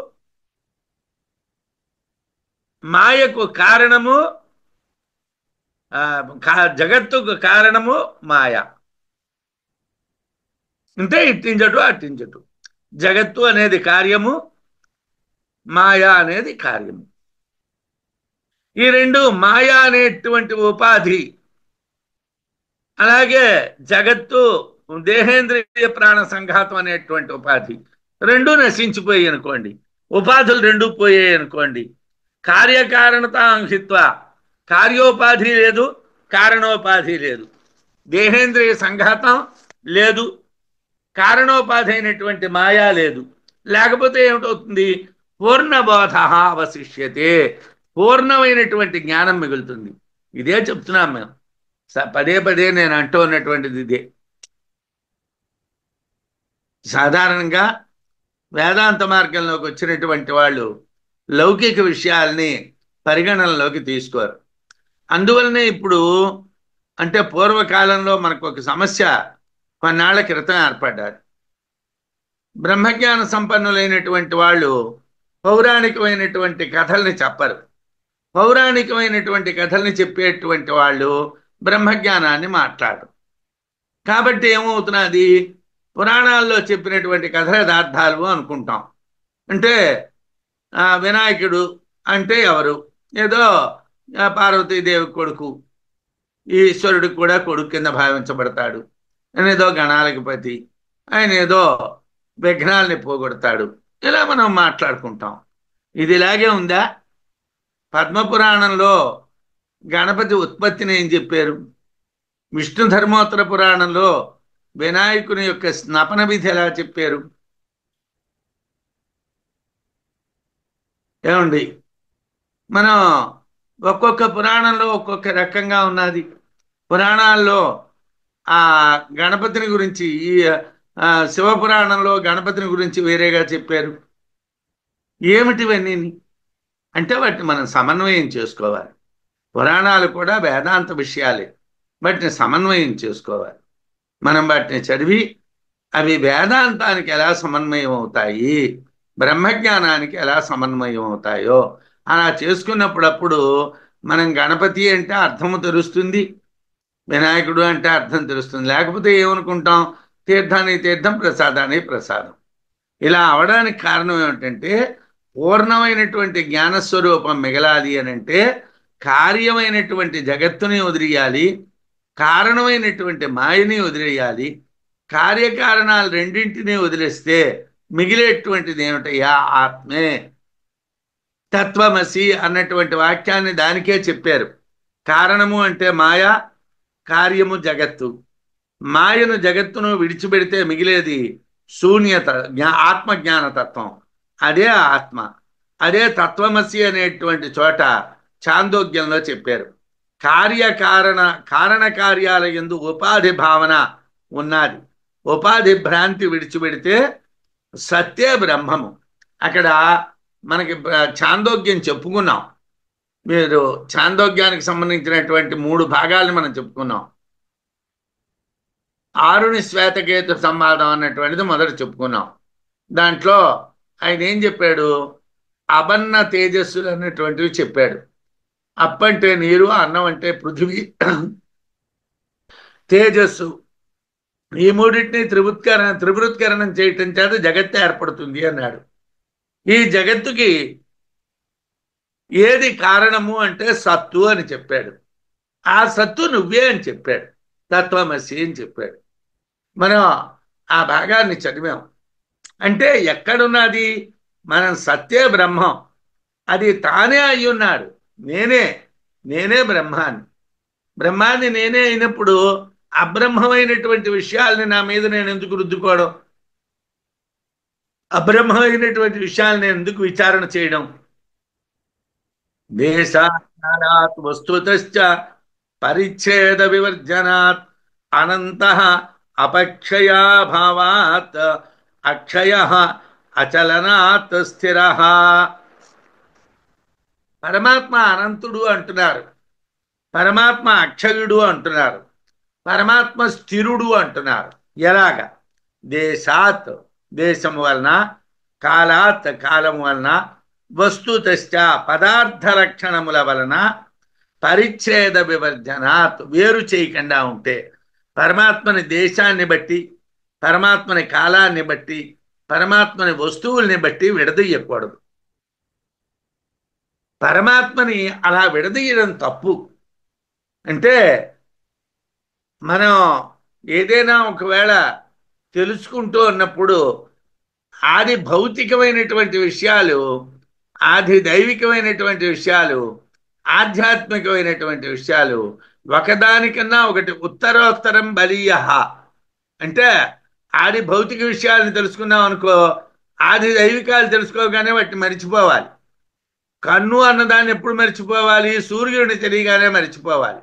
మాయకు కారణము, జగత్తుకు కారణము మాయ. అంటే ఇట్టించటు అట్టించటు. జగత్తు అనేది కార్యము, మాయ అనేది కార్యము. ఈ రెండు, మాయ అనేటువంటి ఉపాధి, అలాగే జగత్తు దేహేంద్రియ ప్రాణ సంఘాతం అనేటువంటి ఉపాధి, రెండు నశించిపోయాయి అనుకోండి, ఉపాధులు రెండు పోయాయి అనుకోండి. కార్యకారణత అంశిత్వ, కార్యోపాధి లేదు, కారణోపాధి లేదు, దేహేంద్రియ సంఘాతం లేదు, కారణోపాధి అయినటువంటి మాయా లేదు. లేకపోతే ఏమిటవుతుంది? పూర్ణబోధ అవశిష్యతే, పూర్ణమైనటువంటి జ్ఞానం మిగులుతుంది. ఇదే చెప్తున్నాం మేము, పదే పదే నేను అంటూ ఉన్నటువంటిది ఇదే. సాధారణంగా వేదాంత మార్గంలోకి వచ్చినటువంటి వాళ్ళు లౌకిక విషయాల్ని పరిగణనలోకి తీసుకోరు. అందువలనే ఇప్పుడు అంటే పూర్వకాలంలో మనకు ఒక సమస్య కొన్నాళ్ల క్రితం ఏర్పడ్డారు. బ్రహ్మజ్ఞాన సంపన్నులైనటువంటి వాళ్ళు పౌరాణికమైనటువంటి కథల్ని చెప్పరు. పౌరాణికమైనటువంటి కథల్ని చెప్పేటువంటి వాళ్ళు బ్రహ్మజ్ఞానాన్ని మాట్లాడరు. కాబట్టి ఏమవుతున్నది, పురాణాల్లో చెప్పినటువంటి కథ యథార్థాలు అనుకుంటాం. అంటే వినాయకుడు అంటే ఎవరు, ఏదో పార్వతీదేవి కొడుకు, ఈశ్వరుడికి కూడా కొడుకు కింద భావించబడతాడు. ఆయన ఏదో గణాలకి పతి, ఆయన ఏదో విఘ్నాల్ని పోగొడతాడు, ఇలా మనం మాట్లాడుకుంటాం. ఇది ఇలాగే ఉందా? పద్మపురాణంలో గణపతి ఉత్పత్తిని ఏం చెప్పారు? విష్ణు ధర్మోత్తర పురాణంలో వినాయకుని యొక్క స్నపన విధి ఎలా చెప్పారు? ఏమండి, మనం ఒక్కొక్క పురాణంలో ఒక్కొక్క రకంగా ఉన్నది. పురాణాల్లో ఆ గణపతిని గురించి, ఈ శివపురాణంలో గణపతిని గురించి వేరేగా చెప్పారు. ఏమిటివన్నీ అంటే వాటిని మనం సమన్వయం చేసుకోవాలి. పురాణాలు కూడా వేదాంత విషయాలే, వాటిని సమన్వయం చేసుకోవాలి. మనం వాటిని చదివి అవి వేదాంతానికి ఎలా సమన్వయం అవుతాయి, బ్రహ్మజ్ఞానానికి ఎలా సమన్వయం అవుతాయో అలా చేసుకున్నప్పుడప్పుడు మనం గణపతి అంటే అర్థము తెలుస్తుంది, వినాయకుడు అంటే అర్థం తెలుస్తుంది. లేకపోతే ఏమనుకుంటాం, తీర్థానికి తీర్థం, ప్రసాదానికి ప్రసాదం. ఇలా అవడానికి కారణం ఏమిటంటే, పూర్ణమైనటువంటి జ్ఞానస్వరూపం మిగలాలి అని అంటే కార్యమైనటువంటి జగత్తుని వదిలేయాలి, కారణమైనటువంటి మాయని వదిలేయాలి. కార్యకారణాలు రెండింటినీ వదిలేస్తే మిగిలేటువంటిది ఏమిటయ్యా? ఆత్మే. తత్వమసి అన్నటువంటి వాక్యాన్ని దానికే చెప్పారు. కారణము అంటే మాయ, కార్యము జగత్తు. మాయను జగత్తును విడిచిపెడితే మిగిలేది శూన్యత, ఆత్మజ్ఞాన తత్వం. అదే ఆత్మ. అదే తత్వమసి అనేటువంటి చోట చాందోగ్యంలో చెప్పారు. కార్యకారణ కారణ కార్యాల యందు ఉపాధి భావన ఉన్నది. ఉపాధి భ్రాంతి విడిచిపెడితే సత్యే బ్రహ్మము. అక్కడ మనకి చాందోగ్యం చెప్పుకున్నాం. మీరు చాందోగ్యానికి సంబంధించినటువంటి 3 భాగాలను మనం చెప్పుకున్నాం. ఆరుని శ్వేతకేతు సంవాదం అన్నటువంటిది మొదట చెప్పుకున్నాం. దాంట్లో ఆయన ఏం చెప్పాడు? అబన్న తేజస్సులు అన్నటువంటివి చెప్పాడు. అప్పంటే నీరు, అన్నం అంటే పృథివీ, తేజస్సు. ఈ మూడింటిని త్రివృత్కరణం చేయటం చేత జగత్తు ఏర్పడుతుంది అన్నాడు. ఈ జగత్తుకి ఏది కారణము అంటే సత్తు అని చెప్పాడు. ఆ సత్తు నువ్వే అని చెప్పాడు. తత్వమసి అని చెప్పాడు. మనం ఆ భాగాన్ని చదివాం. అంటే ఎక్కడున్నది? మనం సత్యే బ్రహ్మం. అది తానే అయ్యున్నాడు. నేనే బ్రహ్మాన్ని. బ్రహ్మాన్ని నేనే అయినప్పుడు అబ్రహ్మమైనటువంటి విషయాల్ని నా మీద నేను ఎందుకు రుద్దుకోవడం? అబ్రహ్మమైనటువంటి విషయాలు నేను ఎందుకు విచారణ చేయడం? దేశాత్ వస్తుతశ్చ పరిచ్ఛేద వివర్జనాత్ అనంత అపక్షయాభావాత్ అక్షయ అచలనాత్ స్థిర. పరమాత్మ అనంతుడు అంటున్నారు, పరమాత్మ అక్షయుడు అంటున్నారు, పరమాత్మ స్థిరుడు అంటున్నారు. ఎలాగా? దేశాత్ దేశం వలన, కాలాత్ కాలం వలన, వస్తుతశ్చ పదార్థ లక్షణముల వలన, పరిచ్ఛేద వివర్జనాత్ వేరు చేయకుండా ఉంటే, పరమాత్మని దేశాన్ని బట్టి, పరమాత్మని కాలాన్ని బట్టి, పరమాత్మని వస్తువుల్ని బట్టి విడదీయకూడదు. పరమాత్మని అలా విడదీయడం తప్పు. అంటే మనం ఏదైనా ఒకవేళ తెలుసుకుంటూ ఉన్నప్పుడు ఆది భౌతికమైనటువంటి విషయాలు, ఆది దైవికమైనటువంటి విషయాలు, ఆధ్యాత్మికమైనటువంటి విషయాలు ఒకదానికన్నా ఒకటి ఉత్తరోత్తరం బలీయ. అంటే ఆది భౌతిక విషయాలను తెలుసుకున్నాం అనుకో, ఆది దైవికాలు తెలుసుకోగానే వాటిని మరిచిపోవాలి. కన్ను అన్నదాన్ని ఎప్పుడు మరిచిపోవాలి? సూర్యుడిని తెలియగానే మరిచిపోవాలి.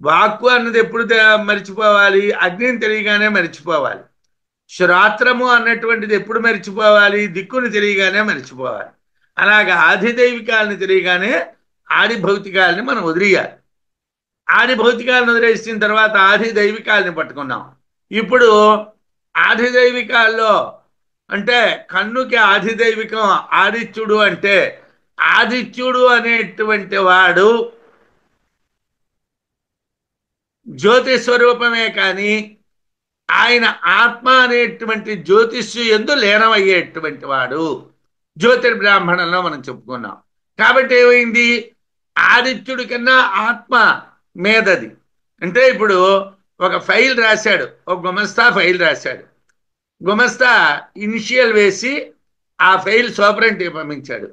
వాక్కు అన్నది ఎప్పుడు మరిచిపోవాలి? అగ్నిని తెలియగానే మరిచిపోవాలి. శ్రాత్రము అన్నటువంటిది ఎప్పుడు మరిచిపోవాలి? దిక్కుని తెలియగానే మరిచిపోవాలి. అలాగా ఆది దైవికాలని తెలియగానే ఆది భౌతికాలని మనం వదిలేయాలి. ఆది భౌతికాలను వదిలేసిన తర్వాత ఆది దైవికాలని పట్టుకున్నాం. ఇప్పుడు ఆది దైవికాల్లో అంటే కన్నుకి ఆది దైవికం ఆదిత్యుడు అంటే ఆదిత్యుడు అనేటువంటి వాడు జ్యోతి స్వరూపమే కానీ ఆయన ఆత్మ అనేటువంటి జ్యోతిష్యు ఎందు లీనమయ్యేటువంటి వాడు జ్యోతిర్బ్రాహ్మణంలో మనం చెప్పుకున్నాం. కాబట్టి ఏమైంది, ఆదిత్యుడి కన్నా ఆత్మ మేధది. అంటే ఇప్పుడు ఒక ఫైల్ రాశాడు, ఒక గుమస్తా ఫైల్ రాశాడు. గుమస్తా ఇనిషియల్ వేసి ఆ ఫైల్ సూపరింటెండెంట్కి పంపించాడు.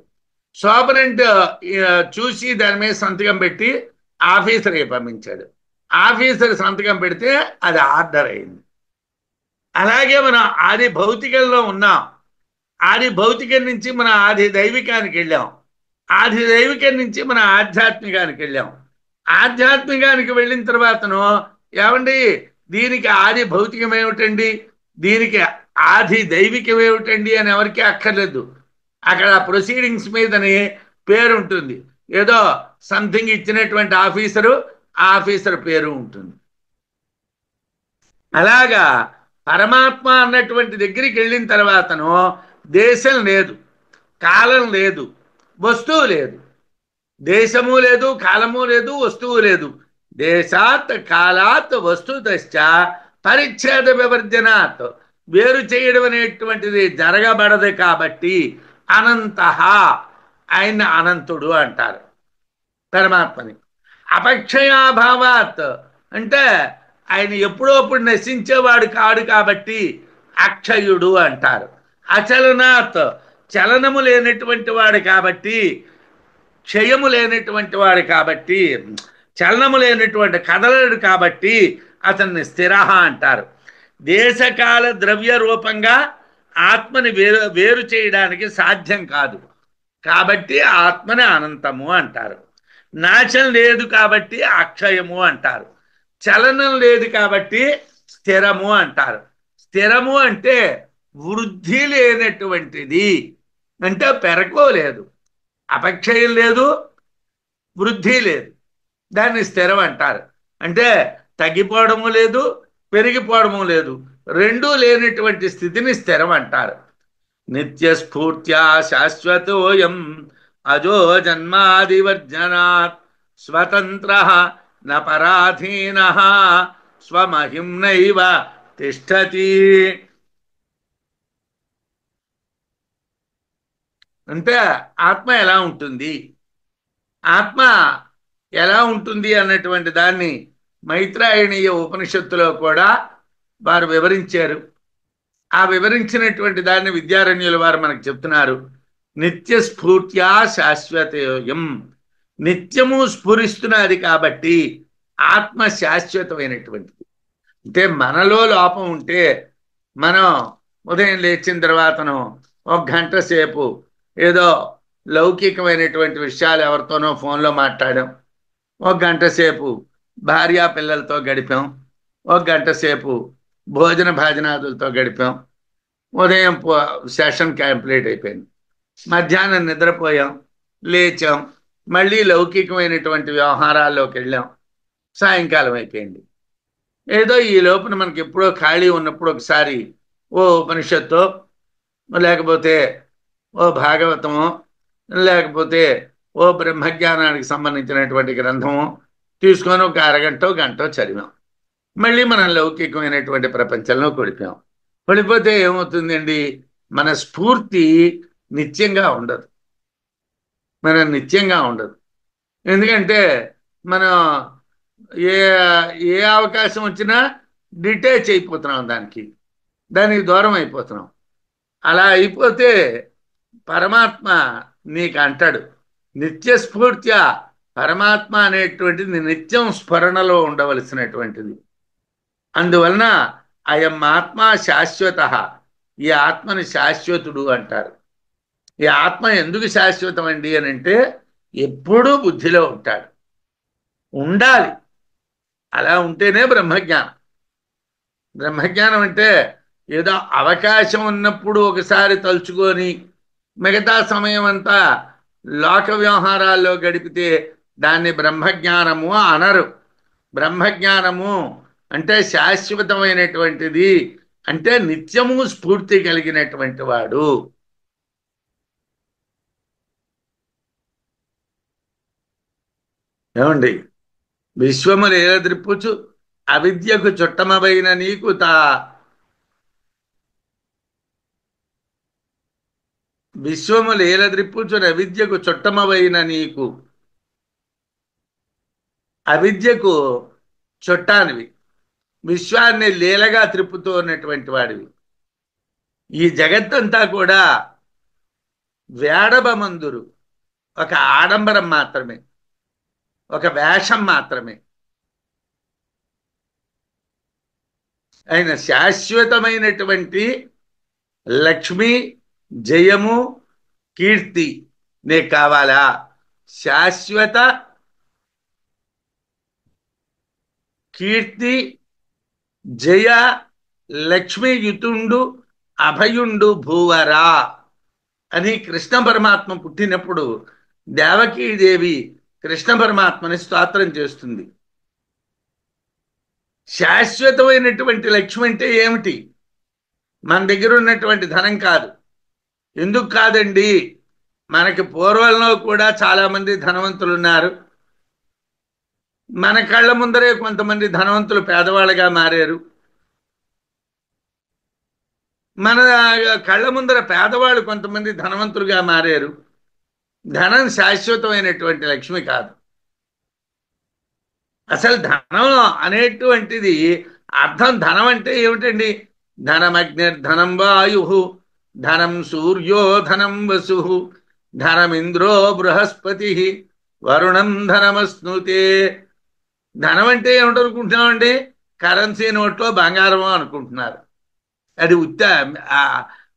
సూపరింటెండెంట్ చూసి దాని మీద సంతకం పెట్టి ఆఫీసర్కి పంపించాడు. ఆఫీసర్ సంతకం పెడితే అది ఆర్డర్ అయింది. అలాగే మనం ఆది భౌతికంలో ఉన్నాం. ఆది భౌతికం నుంచి మన ఆది దైవికానికి వెళ్ళాం. ఆది దైవికం నుంచి మన ఆధ్యాత్మికానికి వెళ్ళాం. ఆధ్యాత్మికానికి వెళ్ళిన తర్వాతను ఏమండి దీనికి ఆది భౌతికం ఏమిటండి, దీనికి ఆది దైవికం ఏమిటండి అని ఎవరికి అక్కర్లేదు. అక్కడ ప్రొసీడింగ్స్ మీదని పేరు ఉంటుంది. ఏదో సంథింగ్ ఇచ్చినటువంటి ఆఫీసరు, ఆ ఆఫీసర్ పేరు ఉంటుంది. అలాగా పరమాత్మ అన్నటువంటి దగ్గరికి వెళ్ళిన తర్వాతను దేశం లేదు, కాలం లేదు, వస్తువు లేదు. దేశము లేదు, కాలము లేదు, వస్తువు లేదు. దేశాత్ కాలాత్ వస్తుతశ్చ పరిచ్ఛేద వివర్జనాత్, వేరు చేయడం అనేటువంటిది జరగబడదు. కాబట్టి అనంత, ఆయన అనంతుడు అంటారు పరమాత్మని. అపక్షయాభావాత్ అంటే ఆయన ఎప్పుడప్పుడు నశించేవాడు కాడు కాబట్టి అక్షయుడు అంటారు. అచలనాత్ చలనము లేనటువంటి వాడు కాబట్టి, క్షయము లేనటువంటి వాడు కాబట్టి, చలనము లేనటువంటి కదలడు కాబట్టి అతన్ని స్థిర అంటారు. దేశకాల ద్రవ్య రూపంగా ఆత్మని వేరు చేయడానికి సాధ్యం కాదు కాబట్టి ఆత్మని అనంతము అంటారు. నాశం లేదు కాబట్టి అక్షయము అంటారు. చలనం లేదు కాబట్టి స్థిరము అంటారు. స్థిరము అంటే వృద్ధి లేనటువంటిది, అంటే పెరగలేదు, అపక్షయం లేదు, వృద్ధి లేదు, దాన్ని స్థిరం అంటారు. అంటే తగ్గిపోవడము లేదు, పెరిగిపోవడము లేదు, రెండూ లేనటువంటి స్థితిని స్థిరం అంటారు. నిత్యస్ఫూర్త్యా శాశ్వతోయం అజో జన్మాదివర్జనాత్ స్వతంత్ర న పరాధీన స్వమహిమ్నైవ తిష్టతి. అంటే ఆత్మ ఎలా ఉంటుంది, ఆత్మ ఎలా ఉంటుంది అన్నటువంటి దాన్ని మైత్రాయణీయ ఉపనిషత్తులో కూడా వారు వివరించారు. ఆ వివరించినటువంటి దాన్ని విద్యారణ్యుల వారు మనకు చెప్తున్నారు. నిత్య స్ఫూర్త్యా శాశ్వతోయం, నిత్యము స్ఫురిస్తున్నది కాబట్టి ఆత్మ శాశ్వతమైనటువంటిది. అంటే మనలో లోపం ఉంటే మనం ఉదయం లేచిన తర్వాతను ఒక గంట సేపు ఏదో లౌకికమైనటువంటి విషయాలు ఎవరితోనో ఫోన్లో మాట్లాడాం, ఒక గంట సేపు భార్యా పిల్లలతో గడిపాం, ఒక గంట సేపు భోజన భాజనాదులతో గడిపాం, ఉదయం సెషన్ కంప్లీట్ అయిపోయింది, మధ్యాహ్నం నిద్రపోయాం, లేచాం, మళ్ళీ లౌకికమైనటువంటి వ్యవహారాల్లోకి వెళ్ళాం, సాయంకాలం అయిపోయింది. ఏదో ఈ లోపల మనకి ఎప్పుడో ఖాళీ ఉన్నప్పుడు ఒకసారి ఓ ఉపనిషత్తు, లేకపోతే ఓ భాగవతము, లేకపోతే ఓ బ్రహ్మజ్ఞానానికి సంబంధించినటువంటి గ్రంథము తీసుకొని ఒక అరగంట గంట చదివాం, మళ్ళీ మనం లౌకికమైనటువంటి ప్రపంచంలో కొడిపాం. పడిపోతే ఏమవుతుందండి, మన స్ఫూర్తి నిత్యంగా ఉండదు, మనం నిత్యంగా ఉండదు. ఎందుకంటే మనం ఏ ఏ అవకాశం వచ్చినా డిటాచ్ అయిపోతున్నాం, దానికి దూరం అయిపోతున్నాం. అలా అయిపోతే పరమాత్మ నీకు అంటాడు, నిత్యస్ఫూర్త్యా పరమాత్మ అనేటువంటిది నిత్యం స్మరణలో ఉండవలసినటువంటిది. అందువలన అయం ఆత్మ శాశ్వత, ఈ ఆత్మని శాశ్వతుడు అంటారు. ఈ ఆత్మ ఎందుకు శాశ్వతం అండి అని అంటే ఎప్పుడూ బుద్ధిలో ఉంటాడు, ఉండాలి. అలా ఉంటేనే బ్రహ్మజ్ఞానం. బ్రహ్మజ్ఞానం అంటే ఏదో అవకాశం ఉన్నప్పుడు ఒకసారి తలుచుకొని మిగతా సమయం అంతా లోక వ్యవహారాల్లో గడిపితే దాన్ని బ్రహ్మజ్ఞానము అనరు. బ్రహ్మజ్ఞానము అంటే శాశ్వతమైనటువంటిది, అంటే నిత్యము స్ఫూర్తి కలిగినటువంటి వాడు. ఏమండి? విశ్వములు ఏలద్రిప్పుచు అవిద్యకు చుట్టమవైన నీకు విశ్వములు ఏలద్రిప్పుచు అవిద్యకు చుట్టమవైన నీకు, అవిద్యకు చుట్టానివి, విశ్వాన్ని లీలగా త్రిప్పుతూ ఉన్నటువంటి వాడివి. ఈ జగత్తంతా కూడా వేడబమందురు, ఒక ఆడంబరం మాత్రమే, ఒక వేషం మాత్రమే. ఆయన శాశ్వతమైనటువంటి లక్ష్మి, జయము, కీర్తి నీకు కావాలా? శాశ్వత కీర్తి, జయ, లక్ష్మీయుతుండు, అభయుండు భూవరా అని కృష్ణ పరమాత్మ పుట్టినప్పుడు దేవకీదేవి కృష్ణ పరమాత్మని స్తోత్రం చేస్తుంది. శాశ్వతమైనటువంటి లక్ష్మి అంటే ఏమిటి? మన దగ్గర ఉన్నటువంటి ధనం కాదు. ఎందుకు కాదండి? మనకి పూర్వంలో కూడా చాలా మంది ధనవంతులు ఉన్నారు. మన కళ్ళ ముందరే కొంతమంది ధనవంతులు పేదవాళ్ళగా మారారు. మన కళ్ళ ముందర పేదవాళ్ళు కొంతమంది ధనవంతులుగా మారారు. ధనం శాశ్వతమైనటువంటి లక్ష్మి కాదు. అసలు ధనం అనేటువంటిది అర్థం, ధనం అంటే ఏమిటండి? ధనమగ్నిర్ధనం వాయు, ధనం సూర్యో ధనం వసు, ధనమింద్రో బృహస్పతి, వరుణం ధనమస్నుతే. ధనం అంటే ఏమిటనుకుంటున్నామండి? కరెన్సీ నోట్లో బంగారం అనుకుంటున్నారు. అది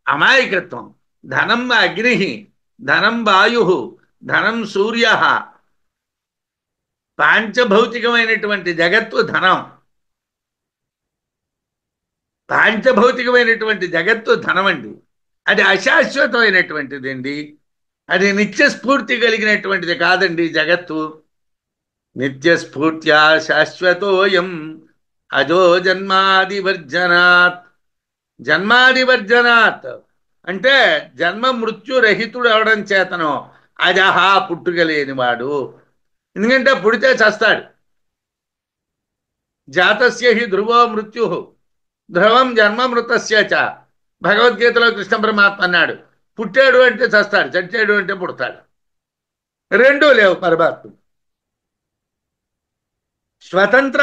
అమాయకత్వం. ధనం అగ్ని, ధనం వాయు, ధనం సూర్య. పాంచభౌతికమైనటువంటి జగత్తు ధనం. పాంచభౌతికమైనటువంటి జగత్తు ధనం అండి. అది అశాశ్వతమైనటువంటిది అండి. అది నిత్యస్ఫూర్తి కలిగినటువంటిది కాదండి జగత్తు. నిత్యస్ఫూర్త్యా శాశ్వతోయం అజో జన్మాదివర్జనాత్. జన్మాదివర్జనాత్ అంటే జన్మ మృత్యు రహితుడు అవడం చేతనో అజహా పుట్టుకలేని వాడు. ఎందుకంటే పుడితే చస్తాడు. జాతస్య హి ధ్రువో మృత్యు ధ్రువం జన్మ మృతస్య చ. భగవద్గీతలో కృష్ణ పరమాత్మ అన్నాడు, పుట్టాడు అంటే చస్తాడు, చచ్చాడు అంటే పుడతాడు. రెండూ లేవు పరమాత్మ. స్వతంత్ర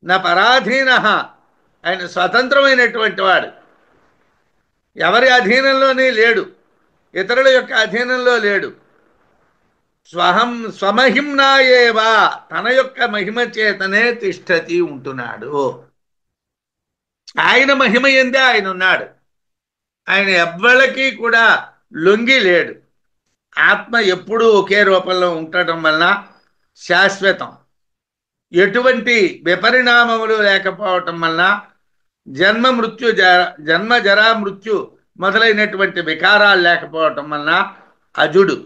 నా పరాధీన. ఆయన స్వతంత్రమైనటువంటి వాడు, ఎవరి అధీనంలోనే లేడు, ఇతరుల యొక్క అధీనంలో లేడు. స్వమహిమ్నాయేవా, తన యొక్క మహిమ చేతనే తిష్టతి ఉంటున్నాడు. ఆయన మహిమ ఎందే ఆయన ఉన్నాడు. ఆయన ఎవ్వరికీ కూడా లొంగి లేడు. ఆత్మ ఎప్పుడూ ఒకే రూపంలో ఉండటం వలన శాశ్వతం. ఎటువంటి విపరిణామములు లేకపోవటం వలన జన్మ జరా మృత్యు మొదలైనటువంటి వికారాలు లేకపోవటం వలన అజుడు.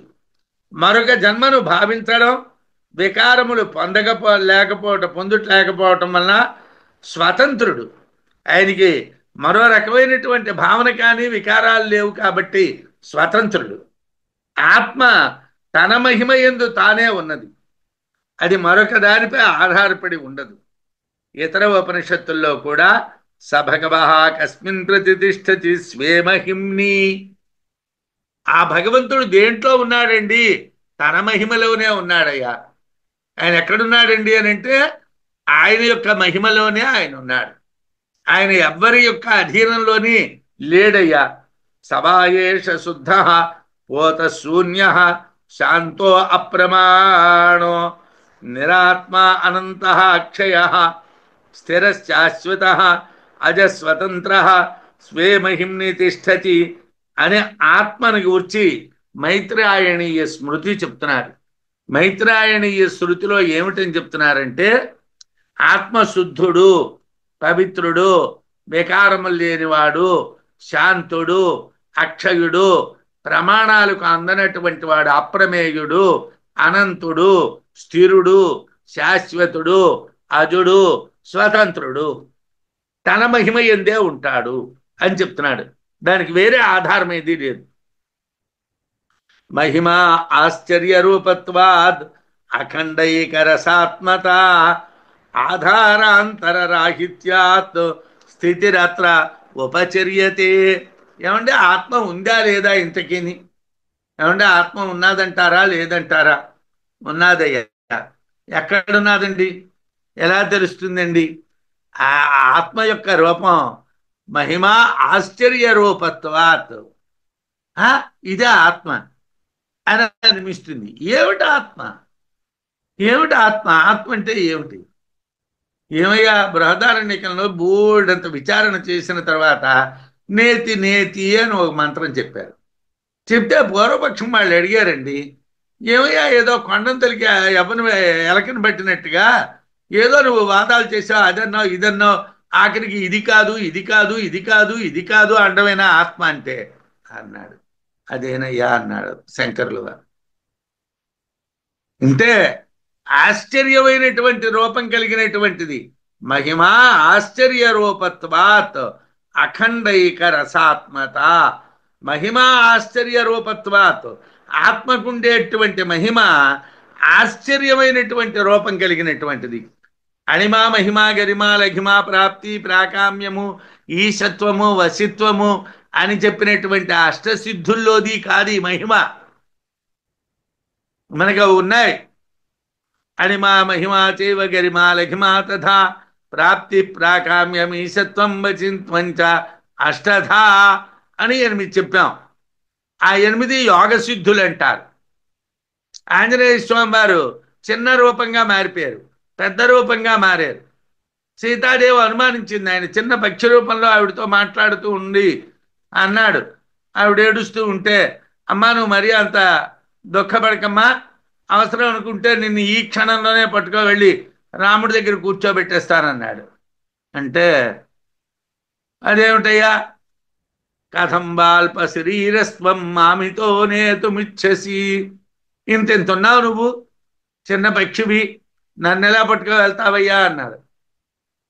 మరొక జన్మను భావించడం, వికారములు పొందలేకపోవటం వలన స్వతంత్రుడు. ఆయనకి మరో రకమైనటువంటి భావన కానీ వికారాలు లేవు కాబట్టి స్వతంత్రుడు. ఆత్మ తన మహిమ యందు తానే ఉన్నది. అది మరొక దానిపై ఆధారపడి ఉండదు. ఇతర ఉపనిషత్తుల్లో కూడా స భగవః కస్మిన్ ప్రతిష్ఠతి స్వే మహిమ్ని. ఆ భగవంతుడు దేంట్లో ఉన్నాడండి? తన మహిమలోనే ఉన్నాడయ్యా. ఆయన ఎక్కడున్నాడండి అని అంటే ఆయన యొక్క మహిమలోనే ఆయన ఉన్నాడు. ఆయన ఎవ్వరి యొక్క అధీనంలోని లేడయ్యా. సవాయేష శుద్ధ పోత శూన్య శాంతో అప్రమాణో నిరాత్మ అనంత అక్షయ స్థిరశాశ్వత అజస్వతంత్ర స్వే మహిమ్ని తిష్టతి అనే ఆత్మను గూర్చి మైత్రాయణీయ స్మృతి చెప్తున్నారు. మైత్రాయణీయ స్మృతిలో ఏమిటని చెప్తున్నారంటే, ఆత్మశుద్ధుడు, పవిత్రుడు, వికారములు లేనివాడు, శాంతుడు, అక్షయుడు, ప్రమాణాలకు అందనటువంటి వాడు, అప్రమేయుడు, అనంతుడు, స్థిరుడు, శాశ్వతుడు, అజుడు, స్వతంత్రుడు, తన మహిమ ఎందే ఉంటాడు అని చెప్తున్నాడు. దానికి వేరే ఆధారం ఏది లేదు. మహిమా ఆశ్చర్య రూపత్వాద్ అఖండైక రసాత్మత ఆధారాంతర రాహిత్యాత్ స్థితిరత్ర ఉపచర్యతే. ఏమంటే ఆత్మ ఉందా లేదా ఇంతకీని? ఏమంటే ఆత్మ ఉన్నదంటారా లేదంటారా? ఉన్నదయ్యా. ఎక్కడున్నదండి? ఎలా తెలుస్తుందండి? ఆ ఆత్మ యొక్క రూపం మహిమా ఆశ్చర్య రూపత్వాత్. ఇదే ఆత్మ అని అనిపిస్తుంది. ఏమిటి ఆత్మ? ఏమిటి ఆత్మ? ఆత్మ అంటే ఏమిటి? ఏమయ్యా, బృహదారణ్యకంలో బోర్డంత విచారణ చేసిన తర్వాత నేతి నేతి అని ఒక మంత్రం చెప్పారు. చెప్తే పూర్వపక్షం వాళ్ళు అడిగారండి, ఏమయ్యా ఏదో కొండను తొలికి ఎవరిని ఎలకని పట్టినట్టుగా ఏదో నువ్వు వాదాలు చేసావు, అదన్నావు ఇదన్నావు, ఆఖరికి ఇది కాదు ఇది కాదు ఇది కాదు ఇది కాదు అండమైన ఆత్మ అంటే అన్నాడు. అదేనయ్యా అన్నాడు శంకరులు గారు. అంటే ఆశ్చర్యమైనటువంటి రూపం కలిగినటువంటిది. మహిమా ఆశ్చర్య రూపత్వాత్ అఖండైక రసాత్మత. మహిమా ఆశ్చర్య రూపత్వాత్, ఆత్మకుండేటువంటి మహిమ ఆశ్చర్యమైనటువంటి రూపం కలిగినటువంటిది. అణిమా మహిమా గరిమా లఘిమా ప్రాప్తి ప్రాకామ్యము ఈశత్వము వసిత్వము అని చెప్పినటువంటి అష్టసిద్ధుల్లోది కాదు ఈ మహిమ. మనకు ఉన్నాయి. అణిమా మహిమా చైవ గరిమా లఘిమా తథా ప్రాప్తి ప్రాకామ్యం ఈశత్వం వచిత్వంచ అష్టధా అని 8 చెప్పాం. ఆ 8 యోగ సిద్ధులు అంటారు. ఆంజనేయ స్వామి వారు చిన్న రూపంగా మారిపోయారు, పెద్ద రూపంగా మారారు. సీతాదేవి అనుమానించింది, ఆయన చిన్న పక్షి రూపంలో ఆవిడతో మాట్లాడుతూ ఉండి అన్నాడు. ఆవిడ ఏడుస్తూ ఉంటే, అమ్మా నువ్వు మరీ అంత దుఃఖపడకమ్మా, అవసరం అనుకుంటే నిన్ను ఈ క్షణంలోనే పట్టుకో వెళ్ళి రాముడి దగ్గర కూర్చోబెట్టేస్తానన్నాడు. అంటే అదేమిటయ్యా, కథం బాల్ప శరీరస్వం మామితో నేతుమిచ్చసి, ఇంతెంత ఉన్నావు నువ్వు, చిన్న పక్షివి, నన్ను ఎలా పట్టుకో వెళ్తావయ్యా అన్నాడు.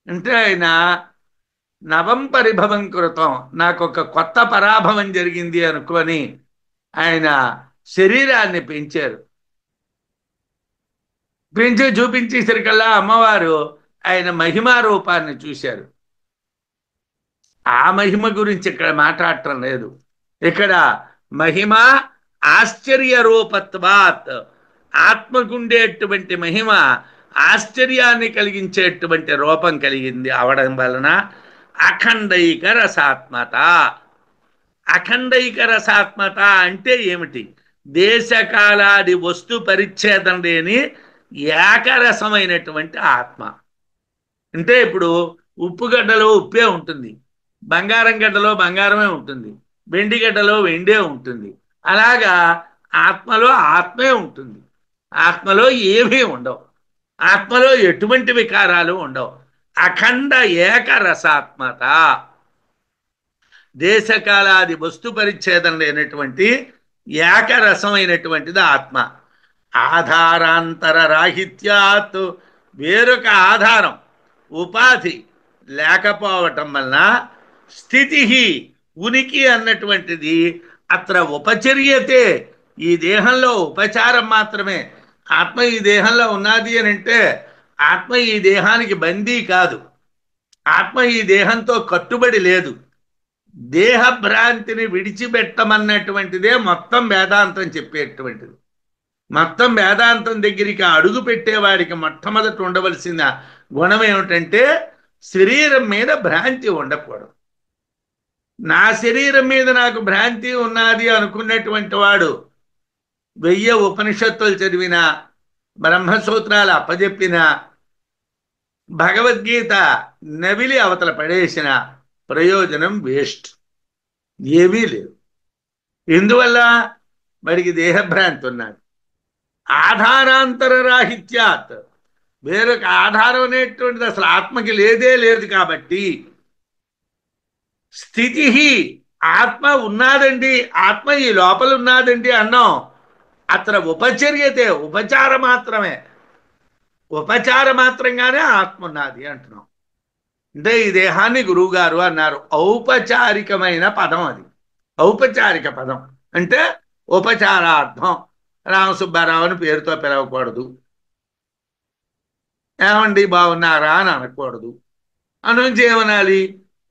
అంటే ఆయన నవం పరిభవం కృతం, నాకు ఒక కొత్త పరాభవం జరిగింది అనుకొని ఆయన శరీరాన్ని పెంచారు. పెంచి చూపించేసరికల్లా అమ్మవారు ఆయన మహిమా రూపాన్ని చూశారు. ఆ మహిమ గురించి ఇక్కడ మాట్లాడటం లేదు. ఇక్కడ మహిమ ఆశ్చర్య రూపత్వాత్, ఆత్మకుండేటువంటి మహిమ ఆశ్చర్యాన్ని కలిగించేటువంటి రూపం కలిగింది అవడం వలన అఖండైక రసాత్మత. అఖండైక రసాత్మత అంటే ఏమిటి? దేశకాలాది వస్తు పరిచ్ఛేదం లేని ఏకరసమైనటువంటి ఆత్మ. అంటే ఇప్పుడు ఉప్పు గడ్డలో ఉప్పే ఉంటుంది, బంగారం గడ్డలో బంగారమే ఉంటుంది, వెండి గడ్డలో వెండే ఉంటుంది. అలాగా ఆత్మలో ఆత్మే ఉంటుంది. ఆత్మలో ఏమీ ఉండవు, ఆత్మలో ఎటువంటి వికారాలు ఉండవు. అఖండ ఏకరసాత్మత, దేశకాలాది వస్తు పరిచ్ఛేదం లేనటువంటి ఏకరసమైనటువంటిది ఆత్మ. ఆధారాంతర రాహిత్యాత్, వేరొక ఆధారం ఉపాధి లేకపోవటం వలన స్థితి ఉనికి అన్నటువంటిది అత్ర ఉపచర్యతే, ఈ దేహంలో ఉపచారం మాత్రమే. ఆత్మ ఈ దేహంలో ఉన్నది అని అంటే ఆత్మ ఈ దేహానికి బందీ కాదు, ఆత్మ ఈ దేహంతో కట్టుబడి లేదు. దేహ భ్రాంతిని విడిచిపెట్టమన్నటువంటిదే మొత్తం వేదాంతం చెప్పేటువంటిది. మొత్తం వేదాంతం దగ్గరికి అడుగు పెట్టేవాడికి మొట్టమొదట ఉండవలసిన గుణం ఏమిటంటే శరీరం మీద భ్రాంతి ఉండకూడదు. నా శరీరం మీద నాకు భ్రాంతి ఉన్నది అనుకున్నటువంటి వాడు 1000 ఉపనిషత్తులు చదివినా, బ్రహ్మసూత్రాలు అప్పజెప్పినా, భగవద్గీత నవిలి అవతల పడేసిన ప్రయోజనం వేస్ట్, ఏమీ లేదు. ఎందువల్ల? వాడికి దేహభ్రాంతి ఉన్నది. ఆధారాంతర రాహిత్యాత్, వేరొక ఆధారం అనేటువంటిది అసలు ఆత్మకి లేదే లేదు. కాబట్టి స్థితి, ఆత్మ ఉన్నాదండి, ఆత్మ ఈ లోపల ఉన్నాదండి అన్నాం. అత్ర ఉపచర్యతే, ఉపచారం మాత్రమే. ఉపచార మాత్రంగానే ఆత్మ ఉన్నది అంటున్నాం. అంటే ఈ దేహాన్ని గురువు గారు అన్నారు ఔపచారికమైన పదం అది. ఔపచారిక పదం అంటే ఉపచారార్థం. రామసుబ్బారావు అని పేరుతో పిలవకూడదు, ఏమండి బాగున్నారా అని అనకూడదు. అనుంచి ఏమనాలి?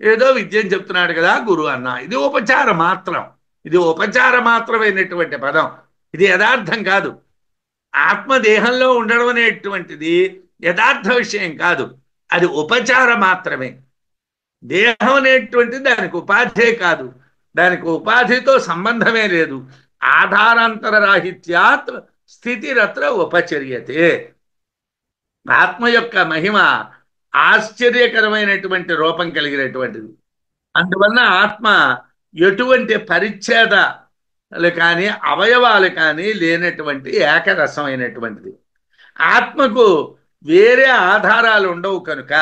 ఏదో విద్యను చెప్తున్నాడు కదా గురువు అన్న. ఇది ఉపచార మాత్రం. ఇది ఉపచార మాత్రమైనటువంటి పదం. ఇది యథార్థం కాదు. ఆత్మదేహంలో ఉండడం అనేటువంటిది యథార్థ విషయం కాదు. అది ఉపచార మాత్రమే. దేహం అనేటువంటిది దానికి ఉపాధే కాదు. దానికి ఉపాధితో సంబంధమే లేదు. ఆధారాంతర రాహిత్యాత్ స్థితిరత్ర ఉపచర్యతే. ఆత్మ యొక్క మహిమ ఆశ్చర్యకరమైనటువంటి రూపం కలిగినటువంటిది. అందువలన ఆత్మ ఎటువంటి పరిచ్ఛేదాలు కానీ అవయవాలు కానీ లేనటువంటి ఏకరసమైనటువంటిది. ఆత్మకు వేరే ఆధారాలు ఉండవు కనుక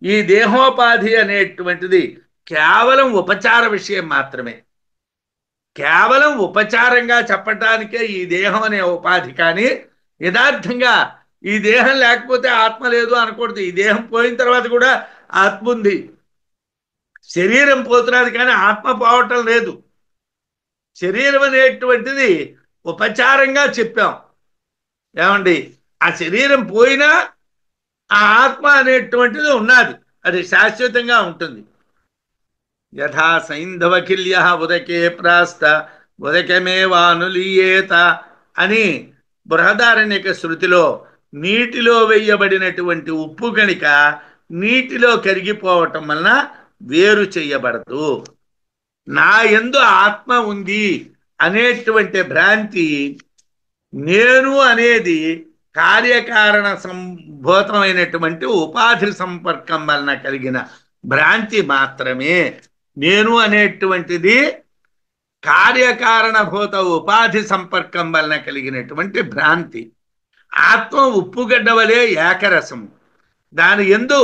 ఈ దేహోపాధి అనేటువంటిది కేవలం ఉపచార విషయం మాత్రమే. కేవలం ఉపచారంగా చెప్పటానికే ఈ దేహం అనే ఉపాధి. కానీ యథార్థంగా ఈ దేహం లేకపోతే ఆత్మ లేదు అనకూడదు. ఈ దేహం పోయిన తర్వాత కూడా ఆత్మ ఉంది. శరీరం పోతున్నది కానీ ఆత్మ పోవటం లేదు. శరీరం అనేటువంటిది ఉపచారంగా చెప్పాం. ఏమండి, ఆ శరీరం పోయినా ఆ ఆత్మ అనేటువంటిది ఉన్నది. అది శాశ్వతంగా ఉంటుంది. యథా సైంధవకిల్య ఉదకే ప్రాస్త ఉదకమేవానులీయేత అని బృహదారణ్యక శృతిలో నీటిలో వేయబడినటువంటి ఉప్పు కణిక నీటిలో కరిగిపోవటం వలన వేరు చెయ్యబడదు. నా యందు ఆత్మ ఉంది అనేటువంటి భ్రాంతి, నేను అనేది కార్యకారణ సంభూతమైనటువంటి ఉపాధి సంపర్కం వలన కలిగిన భ్రాంతి మాత్రమే. నేను అనేటువంటిది కార్యకారణభూత ఉపాధి సంపర్కం వలన కలిగినటువంటి భ్రాంతి. ఆత్మ ఉప్పుగడ్డ వలె ఏకరసము. దాని యందు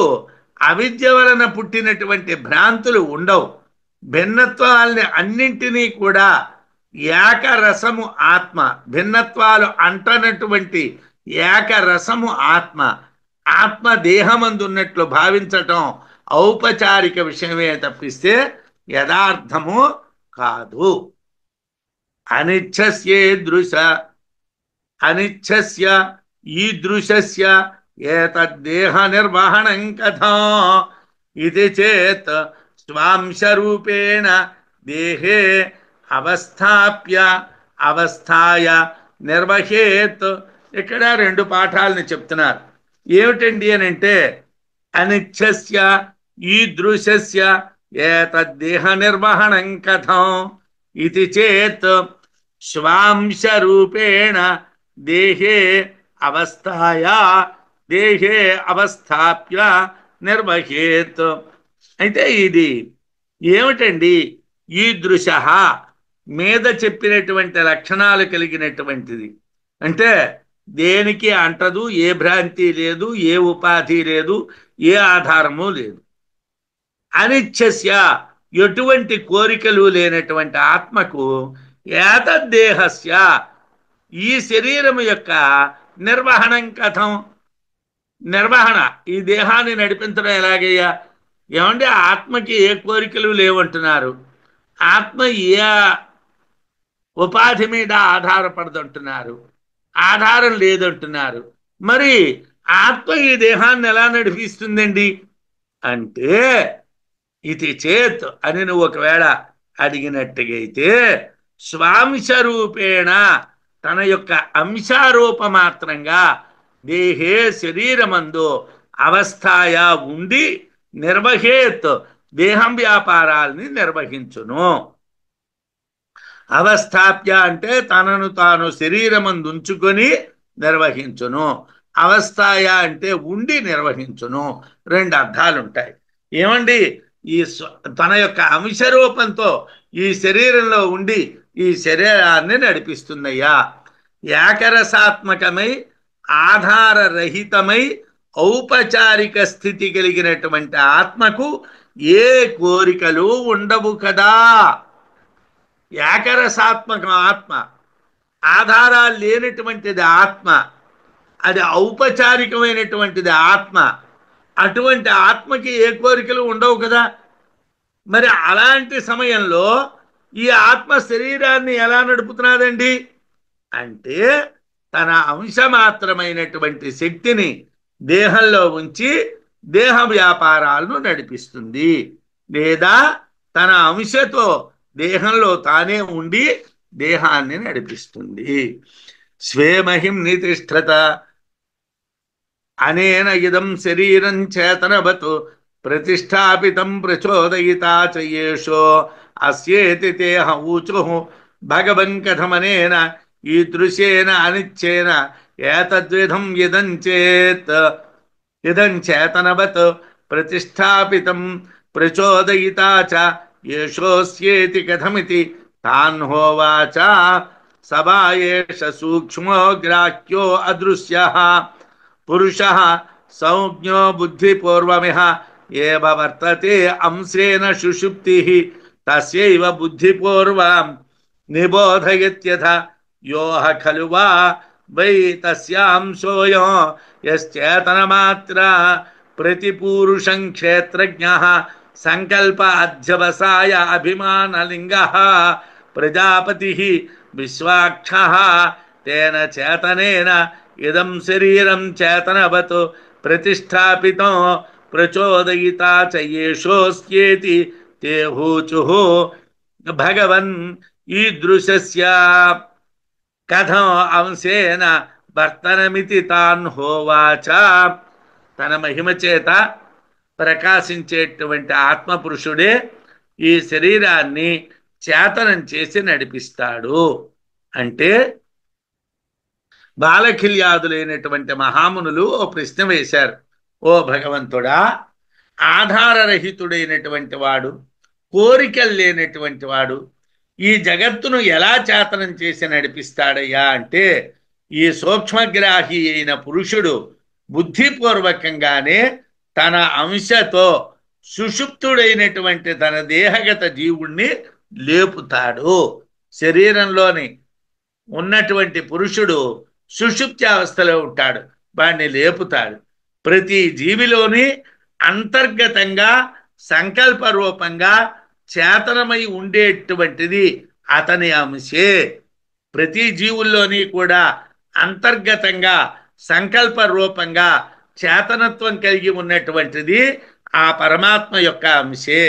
అవిద్య వలన పుట్టినటువంటి భ్రాంతులు ఉండవు. భిన్నత్వాలని అన్నింటినీ కూడా ఏకరసము ఆత్మ. భిన్నత్వాలు అంటనటువంటి ఏకరసము ఆత్మ. ఆత్మ దేహమందున్నట్లు భావించటం ఔపచారిక విషయమే తప్పిస్తే యథార్థము కాదు. అనిచ్ఛస్యేదృశ అనిచ్ఛస్య ఈదృశస్య ఏతద్దేహ నిర్వహణం కథా ఇది చేత్ స్వాంశరూపేణ దేహే అవస్థాప్య అవస్థాయ నిర్వహేత్. ఇక్కడ రెండు పాఠాలను చెప్తున్నారు. ఏమిటండి అని అంటే, అనిచ్ఛస్య ఈదృశస్య ఏతద్దేహ నిర్వహణం కథం ఇది చేత్ స్వాంశరూపేణ దేహే అవస్థాయ దేహే అవస్థాప్య నిర్వహేత్. అయితే ఇది ఏమిటండి? ఈదృశ మీద చెప్పినటువంటి లక్షణాలు కలిగినటువంటిది. అంటే దేనికి అంటదు, ఏ భ్రాంతి లేదు, ఏ ఉపాధి లేదు, ఏ ఆధారము లేదు. అనిచ్ఛస్య ఎటువంటి కోరికలు లేనటువంటి ఆత్మకు ఏతద్దేహస్య ఈ శరీరము యొక్క నిర్వహణం కథం. నిర్వహణ, ఈ దేహాన్ని నడిపించడం ఎలాగయ్యా? ఏమంటే ఆత్మకి ఏ కోరికలు లేవంటున్నారు. ఆత్మ ఏ ఉపాధి మీద ఆధారపడదంటున్నారు. ఆధారం లేదంటున్నారు. మరి ఆత్మ ఈ దేహాన్ని ఎలా నడిపిస్తుందండి అంటే, ఇది చేత్ అని నువ్వు ఒకవేళ అడిగినట్టుగైతే, స్వాంశరూపేణ తన యొక్క అంశారూప మాత్రంగా దేహే శరీరమందు అవస్థాయ ఉండి నిర్వహేత్ దేహం వ్యాపారాలని నిర్వహించును. అవస్థాప్య అంటే తనను తాను శరీరమందు ఉంచుకొని నిర్వహించును. అవస్థాయ అంటే ఉండి నిర్వహించును. రెండు అర్థాలు ఉంటాయి. ఏమండి, ఈ తన యొక్క అంశరూపంతో ఈ శరీరంలో ఉండి ఈ శరీరాన్ని నడిపిస్తుందయ్యా. ఏకరసాత్మకమై ఆధారరహితమై ఔపచారిక స్థితి కలిగినటువంటి ఆత్మకు ఏ కోరికలు ఉండవు కదా. ఏకరసాత్మకం ఆత్మ. ఆధారాలు లేనటువంటిది ఆత్మ. అది ఔపచారికమైనటువంటిది ఆత్మ. అటువంటి ఆత్మకి ఏ కోరికలు ఉండవు కదా. మరి అలాంటి సమయంలో ఈ ఆత్మ శరీరాన్ని ఎలా నడుపుతున్నదండి అంటే తన అంశమాత్రమైనటువంటి శక్తిని దేహంలో ఉంచి దేహ వ్యాపారాలను నడిపిస్తుంది. లేదా తన అంశతో దేహంలో తానే ఉండి దేహాన్ని నడిపిస్తుంది. స్వేమహిం నితిష్ఠత అనేన ఇదం శరీరం చేతనవత్ ప్రతిష్టాపితం ప్రచోదయితా చ యేషో అస్యేతి తేహ ఊచుః భగవన్ కథమనేన ఈదృశేన అనిచ్చేన ఏతద్విధం ఇదం చేతనవత్ ప్రతిష్టాపితం ప్రచోదయితా చ యేషోస్యేతి కథమితి తాన్హోవాచ. సవా ఏష సూక్ష్మో గ్రాహ్యో అదృశ్యః పురుషః సంజ్ఞో బుద్ధిపూర్వమిహ ఏవ వర్తతే అంశేన సుషుప్తిః తస్యైవ బుద్ధిపూర్వం నిబోధయత్యథ యోహ ఖలు వా వై తస్యాంశోయం యశ్చేతనమాత్ర ప్రతిపూరుషం క్షేత్రజ్ఞః సంకల్ప అధ్యవసాయ అభిమానలింగః ప్రజాపతిః విశ్వాక్షః తేన చేతనేన ఇదం శరీరం చేతనవత్ ప్రతిష్టాపితం ప్రచోదయితా చ యేషోస్యేతి తే హూచుః భగవన్ ఈదృశస్య కథం అంశేన వర్తనమితి తాన్ హోవాచ. తన మహిమ చేత ప్రకాశించేటువంటి ఆత్మపురుషుడే ఈ శరీరాన్ని చేతనం చేసి నడిపిస్తాడు. అంటే బాలకిల్యాదులైనటువంటి మహామునులు ఓ ప్రశ్న వేశారు. ఓ భగవంతుడా, ఆధారరహితుడైనటువంటి వాడు, కోరికలు లేనటువంటి వాడు ఈ జగత్తును ఎలా చేతనం చేసి నడిపిస్తాడయ్యా అంటే ఈ సూక్ష్మగ్రాహి అయిన పురుషుడు బుద్ధిపూర్వకంగానే తన అంశతో సుషుప్తుడైనటువంటి తన దేహగత జీవుణ్ణి లేపుతాడు. శరీరంలోని ఉన్నటువంటి పురుషుడు సుషుప్త్యావస్థలో ఉంటాడు, వాడిని లేపుతాడు. ప్రతి జీవిలోని అంతర్గతంగా సంకల్ప రూపంగా చేతనమై ఉండేటువంటిది అతని అంశే. ప్రతి జీవుల్లోని కూడా అంతర్గతంగా సంకల్ప రూపంగా చేతనత్వం కలిగి ఉన్నటువంటిది ఆ పరమాత్మ యొక్క అంశే.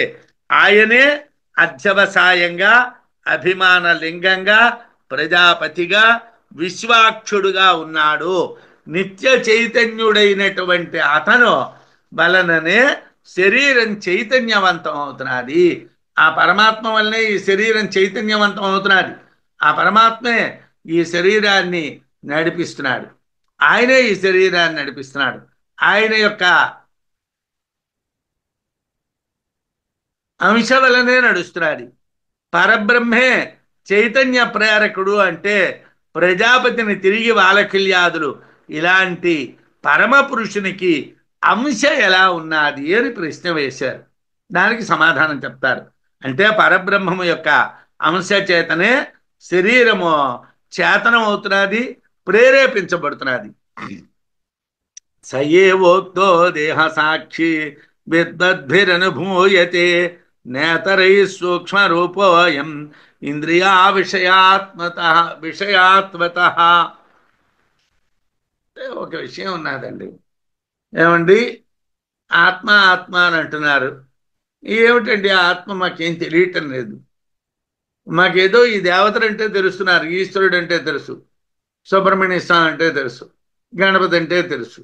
ఆయనే అధ్యవసాయంగా అభిమాన లింగంగా ప్రజాపతిగా విశ్వాక్షుడుగా ఉన్నాడు. నిత్య చైతన్యుడైనటువంటి అతను వలననే శరీరం చైతన్యవంతం అవుతున్నది. ఆ పరమాత్మ వల్లనే ఈ శరీరం చైతన్యవంతం అవుతున్నది. ఆ పరమాత్మే ఈ శరీరాన్ని నడిపిస్తున్నాడు. ఆయనే ఈ శరీరాన్ని నడిపిస్తున్నాడు. ఆయన యొక్క అంశ వలనే నడుస్తున్నది. పరబ్రహ్మే చైతన్య ప్రేరకుడు అంటే ప్రజాపతిని తిరిగి వాలకిల్యాదులు ఇలాంటి పరమ పురుషునికి అంశ ఎలా ఉన్నది అని ప్రశ్న వేశారు. దానికి సమాధానం చెప్తారు. అంటే పరబ్రహ్మము యొక్క అంశ చేతనే శరీరము చేతనం అవుతున్నది, ప్రేరేపించబడుతున్నది. సయేవోక్తో దేహ సాక్షి విద్వద్భిరనుభూయతే నేతరై సూక్ష్మ రూపోయం ఇంద్రియా విషయాత్వత. ఒక విషయం ఉన్నదండి. ఏమండి, ఆత్మ ఆత్మ అని అంటున్నారు. ఏమిటండి ఆత్మ? మాకేం తెలియటం లేదు. మాకేదో ఈ దేవతలు అంటే తెలుస్తున్నారు, ఈశ్వరుడు అంటే తెలుసు, సుబ్రహ్మణ్య స్వామి అంటే తెలుసు, గణపతి అంటే తెలుసు,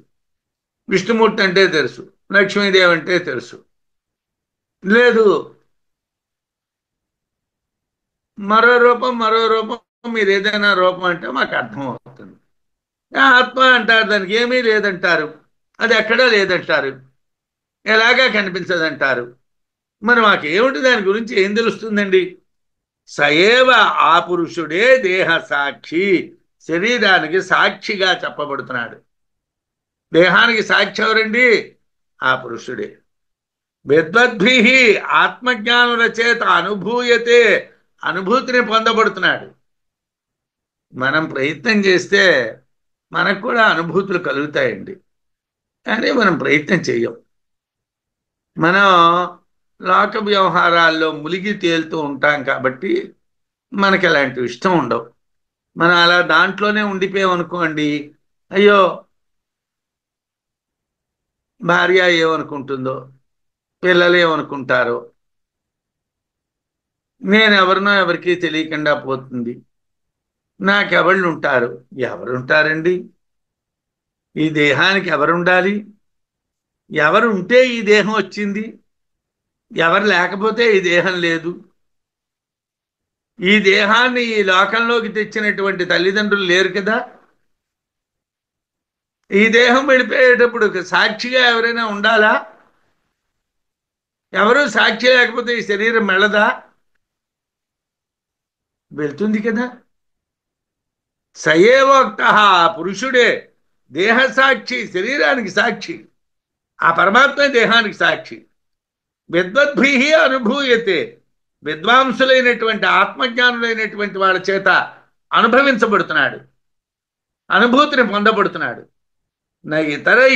విష్ణుమూర్తి అంటే తెలుసు, లక్ష్మీదేవి అంటే తెలుసు. లేదు, మరో రూపం మీరు ఏదైనా రూపం అంటే మాకు అర్థం అవుతుంది. ఆత్మ అంటారు, దానికి ఏమీ లేదంటారు, అది ఎక్కడా లేదంటారు, ఎలాగా కనిపించదంటారు. మరి మాకేమిటి దాని గురించి ఏం తెలుస్తుందండి? సయేవ ఆ పురుషుడే దేహ సాక్షి, శరీరానికి సాక్షిగా చెప్పబడుతున్నాడు. దేహానికి సాక్షి ఎవరండి? ఆ పురుషుడే. విద్వద్భి ఆత్మజ్ఞానుల చేత అనుభూయతే, అనుభూతిని పొందబడుతున్నాడు. మనం ప్రయత్నం చేస్తే మనకు కూడా అనుభూతులు కలుగుతాయండి. కానీ మనం ప్రయత్నం చెయ్యం. మనం లోక వ్యవహారాల్లో మునిగి తేలుతూ ఉంటాం కాబట్టి మనకి అలాంటివి ఇష్టం ఉండవు. మనం అలా దాంట్లోనే ఉండిపోయాం అనుకోండి, అయ్యో భార్య ఏమనుకుంటుందో, పిల్లలు ఏమనుకుంటారో, నేను ఎవరినో ఎవరికీ తెలియకుండా పోతుంది, నాకెవళ్ళు ఉంటారు. ఎవరుంటారండి? ఈ దేహానికి ఎవరుండాలి? ఎవరు ఉంటే ఈ దేహం వచ్చింది, ఎవరు లేకపోతే ఈ దేహం లేదు. ఈ దేహాన్ని ఈ లోకంలోకి తెచ్చినటువంటి తల్లిదండ్రులు లేరు కదా. ఈ దేహం వెళ్ళిపోయేటప్పుడు సాక్షిగా ఎవరైనా ఉండాలా? ఎవరు సాక్షి లేకపోతే ఈ శరీరం వెళ్ళదా? వెళ్తుంది కదా. సయేవోక్త, పురుషుడే దేహ సాక్షి, శరీరానికి సాక్షి. ఆ పరమాత్మ దేహానికి సాక్షి. విద్వద్భి అనుభూయతే, విద్వాంసులైనటువంటి ఆత్మజ్ఞానులైనటువంటి వాళ్ళ చేత అనుభవించబడుతున్నాడు, అనుభూతిని పొందబడుతున్నాడు. నా ఇతరై,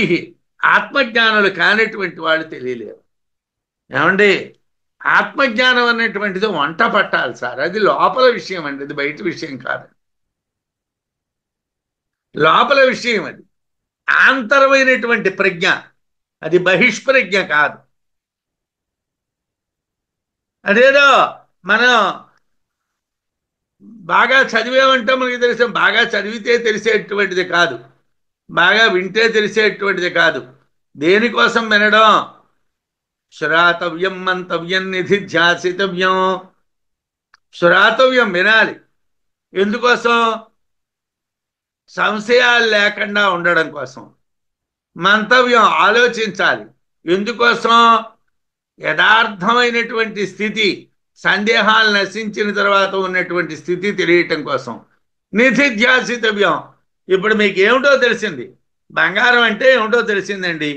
ఆత్మజ్ఞానులు కానటువంటి వాళ్ళు తెలియలేరు. ఏమండి, ఆత్మజ్ఞానం అనేటువంటిది వంట పట్టాలి సార్. అది లోపల విషయం అండి, అది బయట విషయం కాదు. లోపల విషయం అది, ఆంతరమైనటువంటి ప్రజ్ఞ, అది బహిష్ప్రజ్ఞ కాదు. అదేదో మనం బాగా చదివేమంటే మనకి తెలిసే, బాగా చదివితే తెలిసేటువంటిది కాదు, బాగా వింటే తెలిసేటువంటిది కాదు. దేనికోసం వినడం? శ్రాతవ్యం మంతవ్యం నిధిధ్యాసితవ్యం. శ్రాతవ్యం, వినాలి. ఎందుకోసం? సంశయాలు లేకుండా ఉండడం కోసం. మంతవ్యం, ఆలోచించాలి. ఎందుకోసం? యథార్థమైనటువంటి స్థితి, సందేహాలు నశించిన తర్వాత ఉన్నటువంటి స్థితి తెలియటం కోసం. నిధిధ్యాసితవ్యం, ఇప్పుడు మీకు ఏమిటో తెలిసింది, బంగారం అంటే ఏమిటో తెలిసిందండి.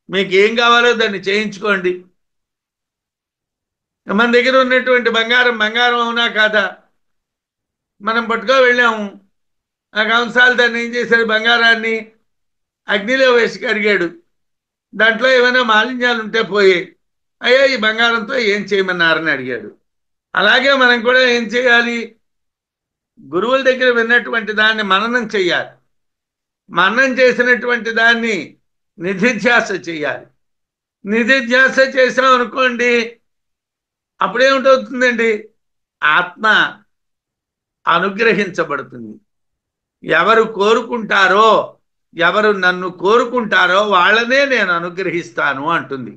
మీకు ఏం కావాలో దాన్ని చేయించుకోండి. మన దగ్గర ఉన్నటువంటి బంగారం బంగారం అవునా కాదా? మనం పట్టుకో వెళ్ళాము, ఆ కంసాలు దాన్ని ఏం చేశాడు, బంగారాన్ని అగ్నిలో వేసి కడిగాడు. దాంట్లో ఏమైనా మాలిన్యాలు ఉంటే పోయాయి. అయ్యా ఈ బంగారంతో ఏం చేయమన్నారని అడిగాడు. అలాగే మనం కూడా ఏం చేయాలి? గురువుల దగ్గర విన్నటువంటి దాన్ని మననం చెయ్యాలి. మననం చేసినటువంటి దాన్ని నిధిధ్యాస చెయ్యాలి. నిధిధ్యాస చేసాం అనుకోండి, అప్పుడేమిటవుతుందండి? ఆత్మ అనుగ్రహించబడుతుంది. ఎవరు కోరుకుంటారో, ఎవరు నన్ను కోరుకుంటారో వాళ్ళనే నేను అనుగ్రహిస్తాను అంటుంది.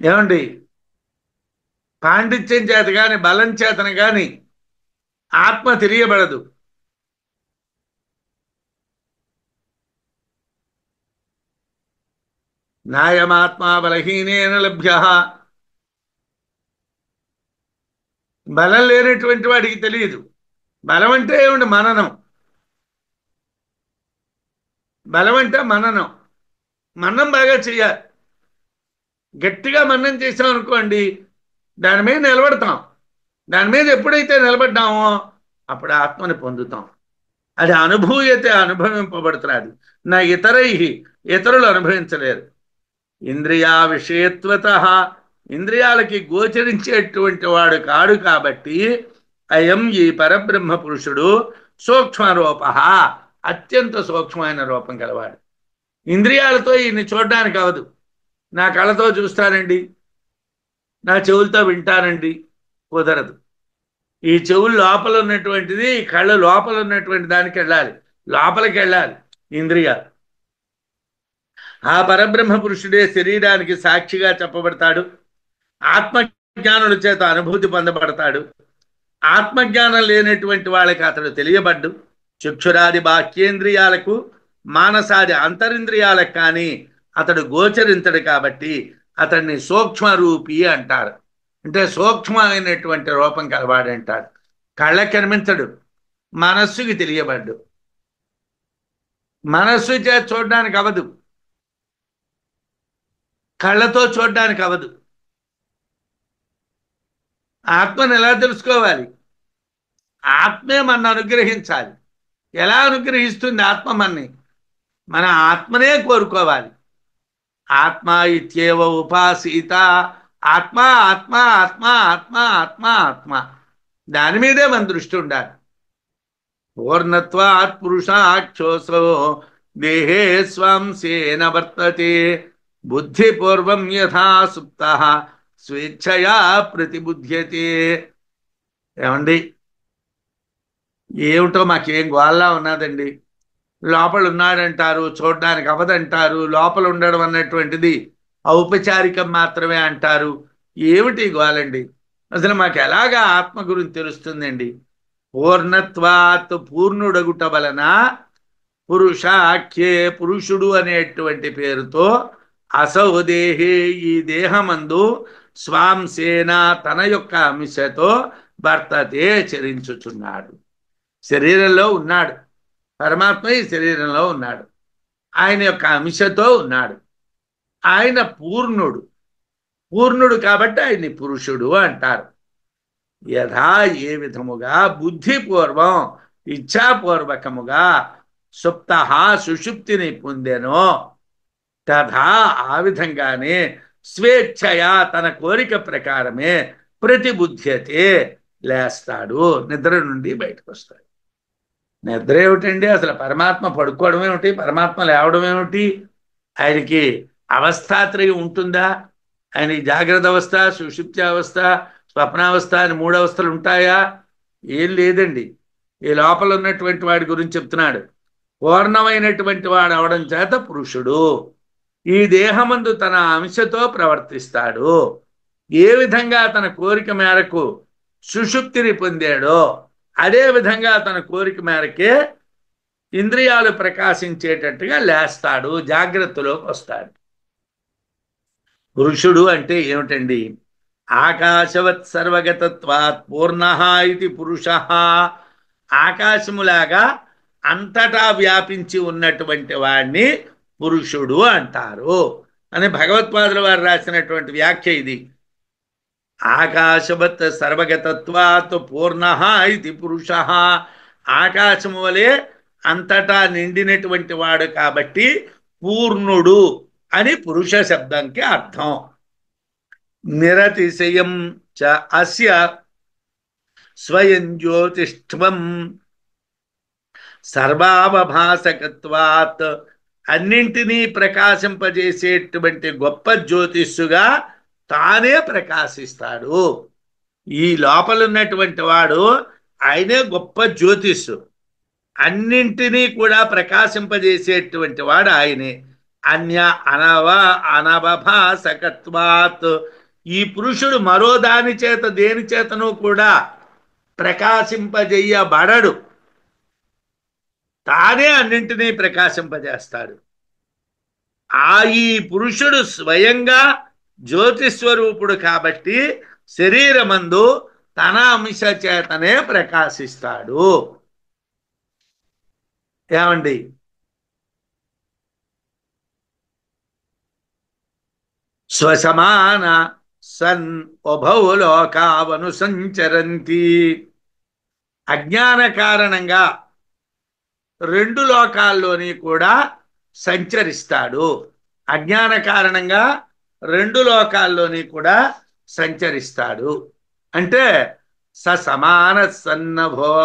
ఏమండి, పాండిత్యం చేత కానీ బలం చేతన కానీ ఆత్మ తెలియబడదు. నాయమాత్మా బలహీనేన లభ్య. బలం లేనటువంటి వాడికి తెలియదు. బలం అంటే ఏమిటి? మననం. బలం అంటే మననం. మననం బాగా చేయాలి. గట్టిగా మననం చేసాం అనుకోండి, దాని మీద నిలబడతాం. దాని మీద ఎప్పుడైతే నిలబడ్డామో అప్పుడు ఆత్మని పొందుతాం. అది అనుభూయతే, అనుభవింపబడుతున్నది. నా ఇతరై, ఇతరులు అనుభవించలేరు. ఇంద్రియా విషయత్వత, ఇంద్రియాలకి గోచరించేటువంటి వాడు కాడు కాబట్టి అయం, ఈ పరబ్రహ్మ పురుషుడు సూక్ష్మ రూప, అత్యంత సూక్ష్మమైన రూపం కలవాడు. ఇంద్రియాలతో ఈయన్ని చూడడానికి అవదు. నా కళ్ళతో చూస్తానండి, నా చెవులతో వింటానండి, కుదరదు. ఈ చెవులు లోపల ఉన్నటువంటిది, ఈ కళ్ళు లోపల ఉన్నటువంటి దానికి వెళ్ళాలి, లోపలికి వెళ్ళాలి ఇంద్రియాలు. ఆ పరబ్రహ్మ పురుషుడే శరీరానికి సాక్షిగా చెప్పబడతాడు. ఆత్మజ్ఞానుల చేత అనుభూతి పొందబడతాడు. ఆత్మజ్ఞానం లేనటువంటి వాళ్ళకి అతడు తెలియబడ్డు. చక్షురాది బాహ్యేంద్రియాలకు, మానసాది అంతరింద్రియాలకు కానీ అతడు గోచరించడు కాబట్టి అతన్ని సూక్ష్మరూపి అంటారు. అంటే సూక్ష్మమైనటువంటి రూపం కలవాడంటాడు. కళ్ళకి కనిపించడు, మనస్సుకి తెలియబడ్డు. మనస్సు చేత చూడడానికి అవదు, కళ్ళతో చూడడానికి అవదు. ఆత్మను ఎలా తెలుసుకోవాలి? ఆత్మే మన అనుగ్రహించాలి. ఎలా అనుగ్రహిస్తుంది ఆత్మ మనని? మన ఆత్మనే కోరుకోవాలి. ఆత్మ ఇత్యేవ ఉపాసీత. ఆత్మ ఆత్మ ఆత్మ ఆత్మ ఆత్మ ఆత్మ, దాని మీదే మన దృష్టి ఉండాలి. పూర్ణత్వాత్ పురుషాక్షోసో దేహే స్వాంసేన వర్తతే బుద్ధిపూర్వం యథా సుప్త స్వేచ్ఛయా ప్రతిబుధ్యతే. ఏమండి, ఏమిటో మాకేం గోల్లా ఉన్నదండి. లోపల ఉన్నాడంటారు, చూడడానికి అవదంటారు, లోపల ఉండడం అన్నటువంటిది ఔపచారికం మాత్రమే అంటారు. ఏమిటి గోలండి? అసలు మాకు ఎలాగా ఆత్మ గురించి తెలుస్తుందండి? పూర్ణత్వాత్, పూర్ణుడగుట వలన, పురుషాఖ్యే, పురుషుడు అనేటువంటి పేరుతో, అసౌ దేహే, ఈ దేహమందు, స్వాంసేన, తన యొక్క అంశతో, వర్తతే, చరించుచున్నాడు. శరీరంలో ఉన్నాడు పరమాత్మ, ఈ శరీరంలో ఉన్నాడు, ఆయన యొక్క అంశతో ఉన్నాడు. ఆయన పూర్ణుడు. పూర్ణుడు కాబట్టి ఆయన్ని పురుషుడు అంటారు. యథా, ఏ విధముగా, బుద్ధిపూర్వం, ఇచ్ఛాపూర్వకముగా, సుప్త, సుషుప్తిని పొందెనో, తథా, ఆ విధంగానే, స్వేచ్ఛయా, తన కోరిక ప్రకారమే, ప్రతిబుధ్యతే, లేస్తాడు, నిద్ర నుండి బయటకు వస్తాడు. నిద్ర ఏమిటండి? అసలు పరమాత్మ పడుకోవడం ఏమిటి? పరమాత్మ లేవడం ఏమిటి? ఆయనకి అవస్థాత్రయం ఉంటుందా? ఆయనకి జాగ్రత్త అవస్థ, సుషుప్తి అవస్థ, స్వప్నావస్థ అని 3 అవస్థలు ఉంటాయా? ఏం లేదండి. ఈ లోపల ఉన్నటువంటి వాడి గురించి చెప్తున్నాడు. పూర్ణమైనటువంటి వాడు అవడం చేత పురుషుడు. ఈ దేహమందు తన అంశతో ప్రవర్తిస్తాడు. ఏ విధంగా తన కోరిక మేరకు సుషుప్తిని పొందాడో, అదే విధంగా తన కోరిక మేరకే ఇంద్రియాలు ప్రకాశించేటట్టుగా లేస్తాడు, జాగ్రత్తలోకి వస్తాడు. పురుషుడు అంటే ఏమిటండి? ఆకాశవత్ సర్వగతత్వాత్ పూర్ణ ఇది పురుష. ఆకాశములాగా అంతటా వ్యాపించి ఉన్నటువంటి వాడిని పురుషుడు అంటారు అని భగవత్పాదుల వారు రాసినటువంటి వ్యాఖ్య ఇది. ఆకాశవత్ సర్వగతత్వాత్ పూర్ణ ఇది పురుష. ఆకాశము వలె అంతటా నిండినటువంటి వాడు కాబట్టి పూర్ణుడు అని పురుష శబ్దంకి అర్థం. నిరతిశయం చ అస్య స్వయం జ్యోతిష్ఠం సర్వావభాసకత్వాత్, అన్నింటినీ ప్రకాశింపజేసేటువంటి గొప్ప జ్యోతిష్సుగా తానే ప్రకాశిస్తాడు. ఈ లోపలున్నటువంటి వాడు ఆయనే గొప్ప జ్యోతిష్సు. అన్నింటినీ కూడా ప్రకాశింపజేసేటువంటి వాడు ఆయనే. అన్య అనవభాసకత్వాత్, ఈ పురుషుడు మరో దాని చేత, దేని చేతను కూడా ప్రకాశింపజేయబడడు. తానే అన్నింటినీ ప్రకాశింపజేస్తాడు. ఈ పురుషుడు స్వయంగా జ్యోతిస్వరూపుడు కాబట్టి శరీరమందు తన అంశ చేతనే ప్రకాశిస్తాడు. ఏమండి? స్వసమాన సన్ ఉభౌ లోకావను సంచరంతి. అజ్ఞాన కారణంగా 2 లోకాల్లోని కూడా సంచరిస్తాడు. అజ్ఞాన కారణంగా 2 లోకాల్లోని కూడా సంచరిస్తాడు. అంటే సమాన సన్నభో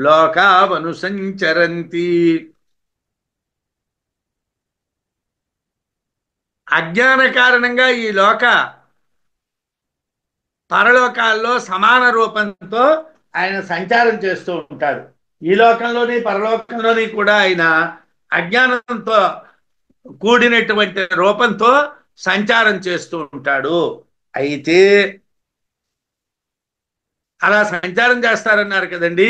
లోకావను సంచరంతి. అజ్ఞాన కారణంగా ఈ పరలోకాల్లో సమాన రూపంతో ఆయన సంచారం చేస్తూ ఉంటాడు. ఈ లోకంలోని పరలోకంలోని కూడా ఆయన అజ్ఞానంతో కూడినటువంటి రూపంతో సంచారం చేస్తూ ఉంటాడు. అయితే అలా సంచారం చేస్తారన్నారు కదండి.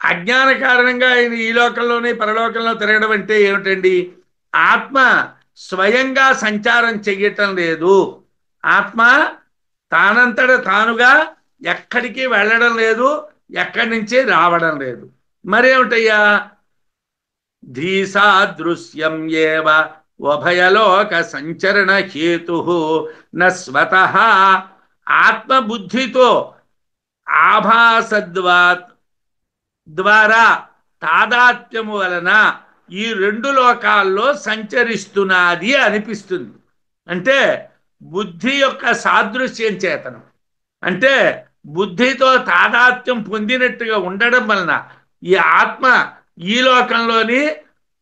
అజ్ఞాన కారణంగా ఆయన ఈ లోకంలోని పరలోకంలో తిరగడం అంటే ఏమిటండి? ఆత్మ స్వయంగా సంచారం చెయ్యటం లేదు. ఆత్మ తానంతట తానుగా ఎక్కడికి వెళ్ళడం లేదు, ఎక్కడి నుంచి రావడం లేదు. మరేమిటయ్యా? ధీసాదృశ్యం ఏవ ఉభయలోక సంచరణ హేతు న స్వతః. ఆత్మబుద్ధితో ఆభాసద్వాత్ ద్వారా తాదాత్మ్యము వలన ఈ రెండు లోకాల్లో సంచరిస్తున్నది అనిపిస్తుంది. అంటే బుద్ధి యొక్క సాదృశ్యం చేతనం, అంటే బుద్ధితో తాదాత్మ్యం పొందినట్టుగా ఉండడం వలన ఈ ఆత్మ ఈ లోకంలోని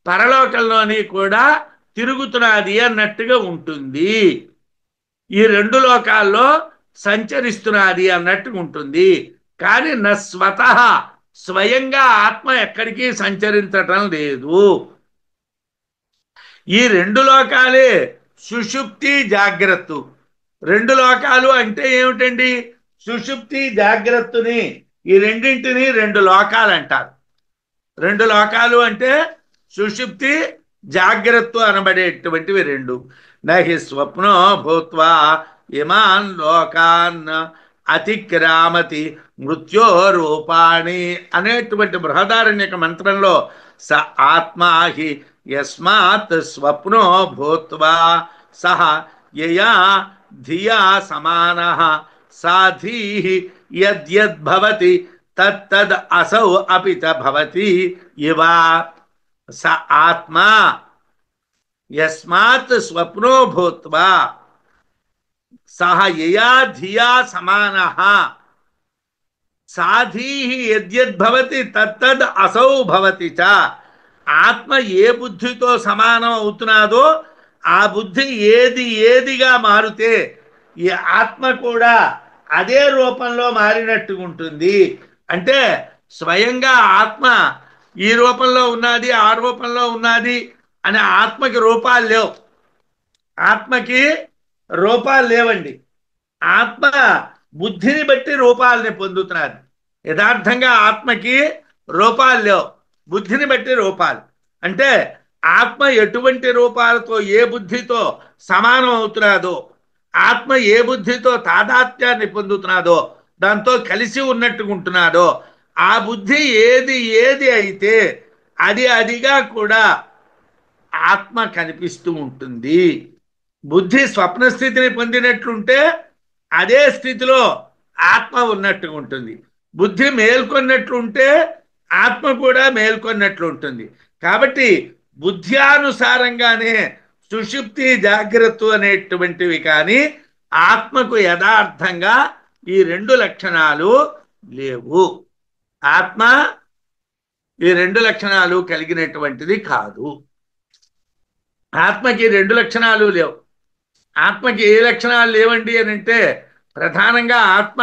పరలోకంలోని కూడా తిరుగుతున్నది అన్నట్టుగా ఉంటుంది. ఈ రెండు లోకాల్లో సంచరిస్తున్నది అన్నట్టుగా ఉంటుంది. కానీ స్వతః స్వయంగా ఆత్మ ఎక్కడికి సంచరించటం లేదు. ఈ రెండు లోకాలే సుషుప్తి జాగ్రత్త. రెండు లోకాలు అంటే ఏమిటండి? సుషుప్తి జాగ్రత్తని, ఈ రెండింటిని రెండు లోకాలు అంటారు. రెండు లోకాలు అంటే సుషుప్తి జాగ్రత్త అనబడేటువంటివి రెండు. నహి స్వప్నో భూత్వా ఇమాన్ లోకాన్ అతిక్రామతి మృత్యోరూపాణి అనేటువంటి బృహదారణ్యక మంత్రంలో స ఆత్మా హి యస్మాత్ స్వప్నో భూత్వా సహ యయా ధియా సమానః సాధీః యద్యద్భవతి తత్తద్ అసౌ అపి చ భవతి ఇవ. స ఆత్మా యస్మాత్ స్వప్నో భూత్వా సహ యయా ధియా సమానః సాధీః యద్యద్భవతి తత్తద్ అసౌ భవతి చ. ఆత్మ ఏ బుద్ధితో సమానం అవుతున్నదో ఆ బుద్ధి ఏది ఏదిగా మారితే ఈ ఆత్మ కూడా అదే రూపంలో మారినట్టు ఉంటుంది. అంటే స్వయంగా ఆత్మ ఈ రూపంలో ఉన్నది, ఆ రూపంలో ఉన్నది అని ఆత్మకి రూపాలు లేవు. ఆత్మకి రూపాలు లేవండి. ఆత్మ బుద్ధిని బట్టి రూపాలని పొందుతున్నది. యథార్థంగా ఆత్మకి రూపాలు లేవు, బుద్ధిని బట్టి రూపాలు. అంటే ఆత్మ ఎటువంటి రూపాలతో ఏ బుద్ధితో సమానం అవుతున్నదో, ఆత్మ ఏ బుద్ధితో తాదాత్మ్యాన్ని పొందుతున్నదో, దాంతో కలిసి ఉన్నట్టుగా ఉంటున్నదో, ఆ బుద్ధి ఏది ఏది అయితే అది అదిగా కూడా ఆత్మ కనిపిస్తూ ఉంటుంది. బుద్ధి స్వప్న స్థితిని పొందినట్లుంటే అదే స్థితిలో ఆత్మ ఉన్నట్టుగా ఉంటుంది. బుద్ధి మేల్కొన్నట్లుంటే ఆత్మ కూడా మేల్కొన్నట్లు ఉంటుంది. కాబట్టి బుద్ధ్యానుసారంగానే సుషుప్తి జాగ్రత్త అనేటువంటివి కానీ ఆత్మకు యథార్థంగా ఈ రెండు లక్షణాలు లేవు. ఆత్మ ఈ రెండు లక్షణాలు కలిగినటువంటిది కాదు. ఆత్మకి రెండు లక్షణాలు లేవు. ఆత్మకి ఏ లక్షణాలు లేవండి అని అంటే ప్రధానంగా ఆత్మ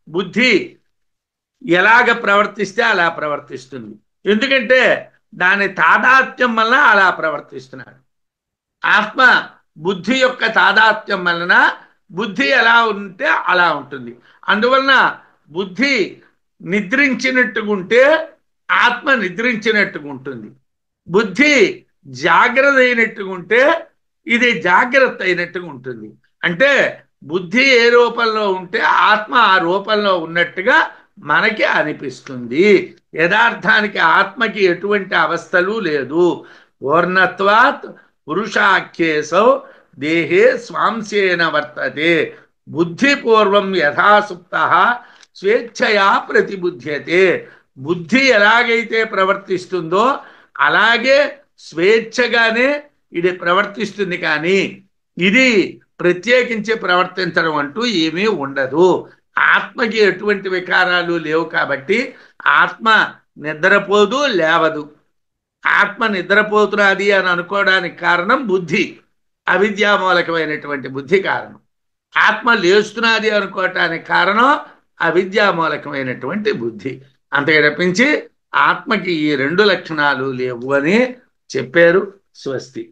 బుద్ధి ఎలాగ ప్రవర్తిస్తే అలా ప్రవర్తిస్తుంది. ఎందుకంటే దాని తాదాత్మ్యం వలన అలా ప్రవర్తిస్తున్నాడు. ఆత్మ బుద్ధి యొక్క తాదాత్మ్యం వలన బుద్ధి ఎలా ఉంటే అలా ఉంటుంది. అందువలన బుద్ధి నిద్రించినట్టుగా ఉంటే ఆత్మ నిద్రించినట్టుగా ఉంటుంది. బుద్ధి జాగ్రత్త అయినట్టుగా ఉంటే ఇది జాగ్రత్త అయినట్టుగా ఉంటుంది. అంటే బుద్ధి ఏ రూపంలో ఉంటే ఆత్మ ఆ రూపంలో ఉన్నట్టుగా మనకి అనిపిస్తుంది. యథార్థానికి ఆత్మకి ఎటువంటి అవస్థలు లేదు. పూర్ణత్వాత్ పురుషాఖ్యేసౌ దేహే స్వాంశేన వర్తతే బుద్ధి పూర్వం యథాసుప్త స్వేచ్ఛయా ప్రతిబుధ్యతే. బుద్ధి ఎలాగైతే ప్రవర్తిస్తుందో అలాగే స్వేచ్ఛగానే ఇది ప్రవర్తిస్తుంది. కానీ ఇది ప్రత్యేకించి ప్రవర్తించడం అంటూ ఏమీ ఉండదు. ఆత్మకి ఎటువంటి వికారాలు లేవు కాబట్టి ఆత్మ నిద్రపోదు, లేవదు. ఆత్మ నిద్రపోతున్నది అని అనుకోవడానికి కారణం బుద్ధి, అవిద్యామూలకమైనటువంటి బుద్ధి కారణం. ఆత్మ లేస్తున్నది అనుకోవటానికి కారణం అవిద్యామూలకమైనటువంటి బుద్ధి. అంతగా తప్పించి ఆత్మకి ఈ రెండు లక్షణాలు లేవు అని చెప్పారు. స్వస్తి.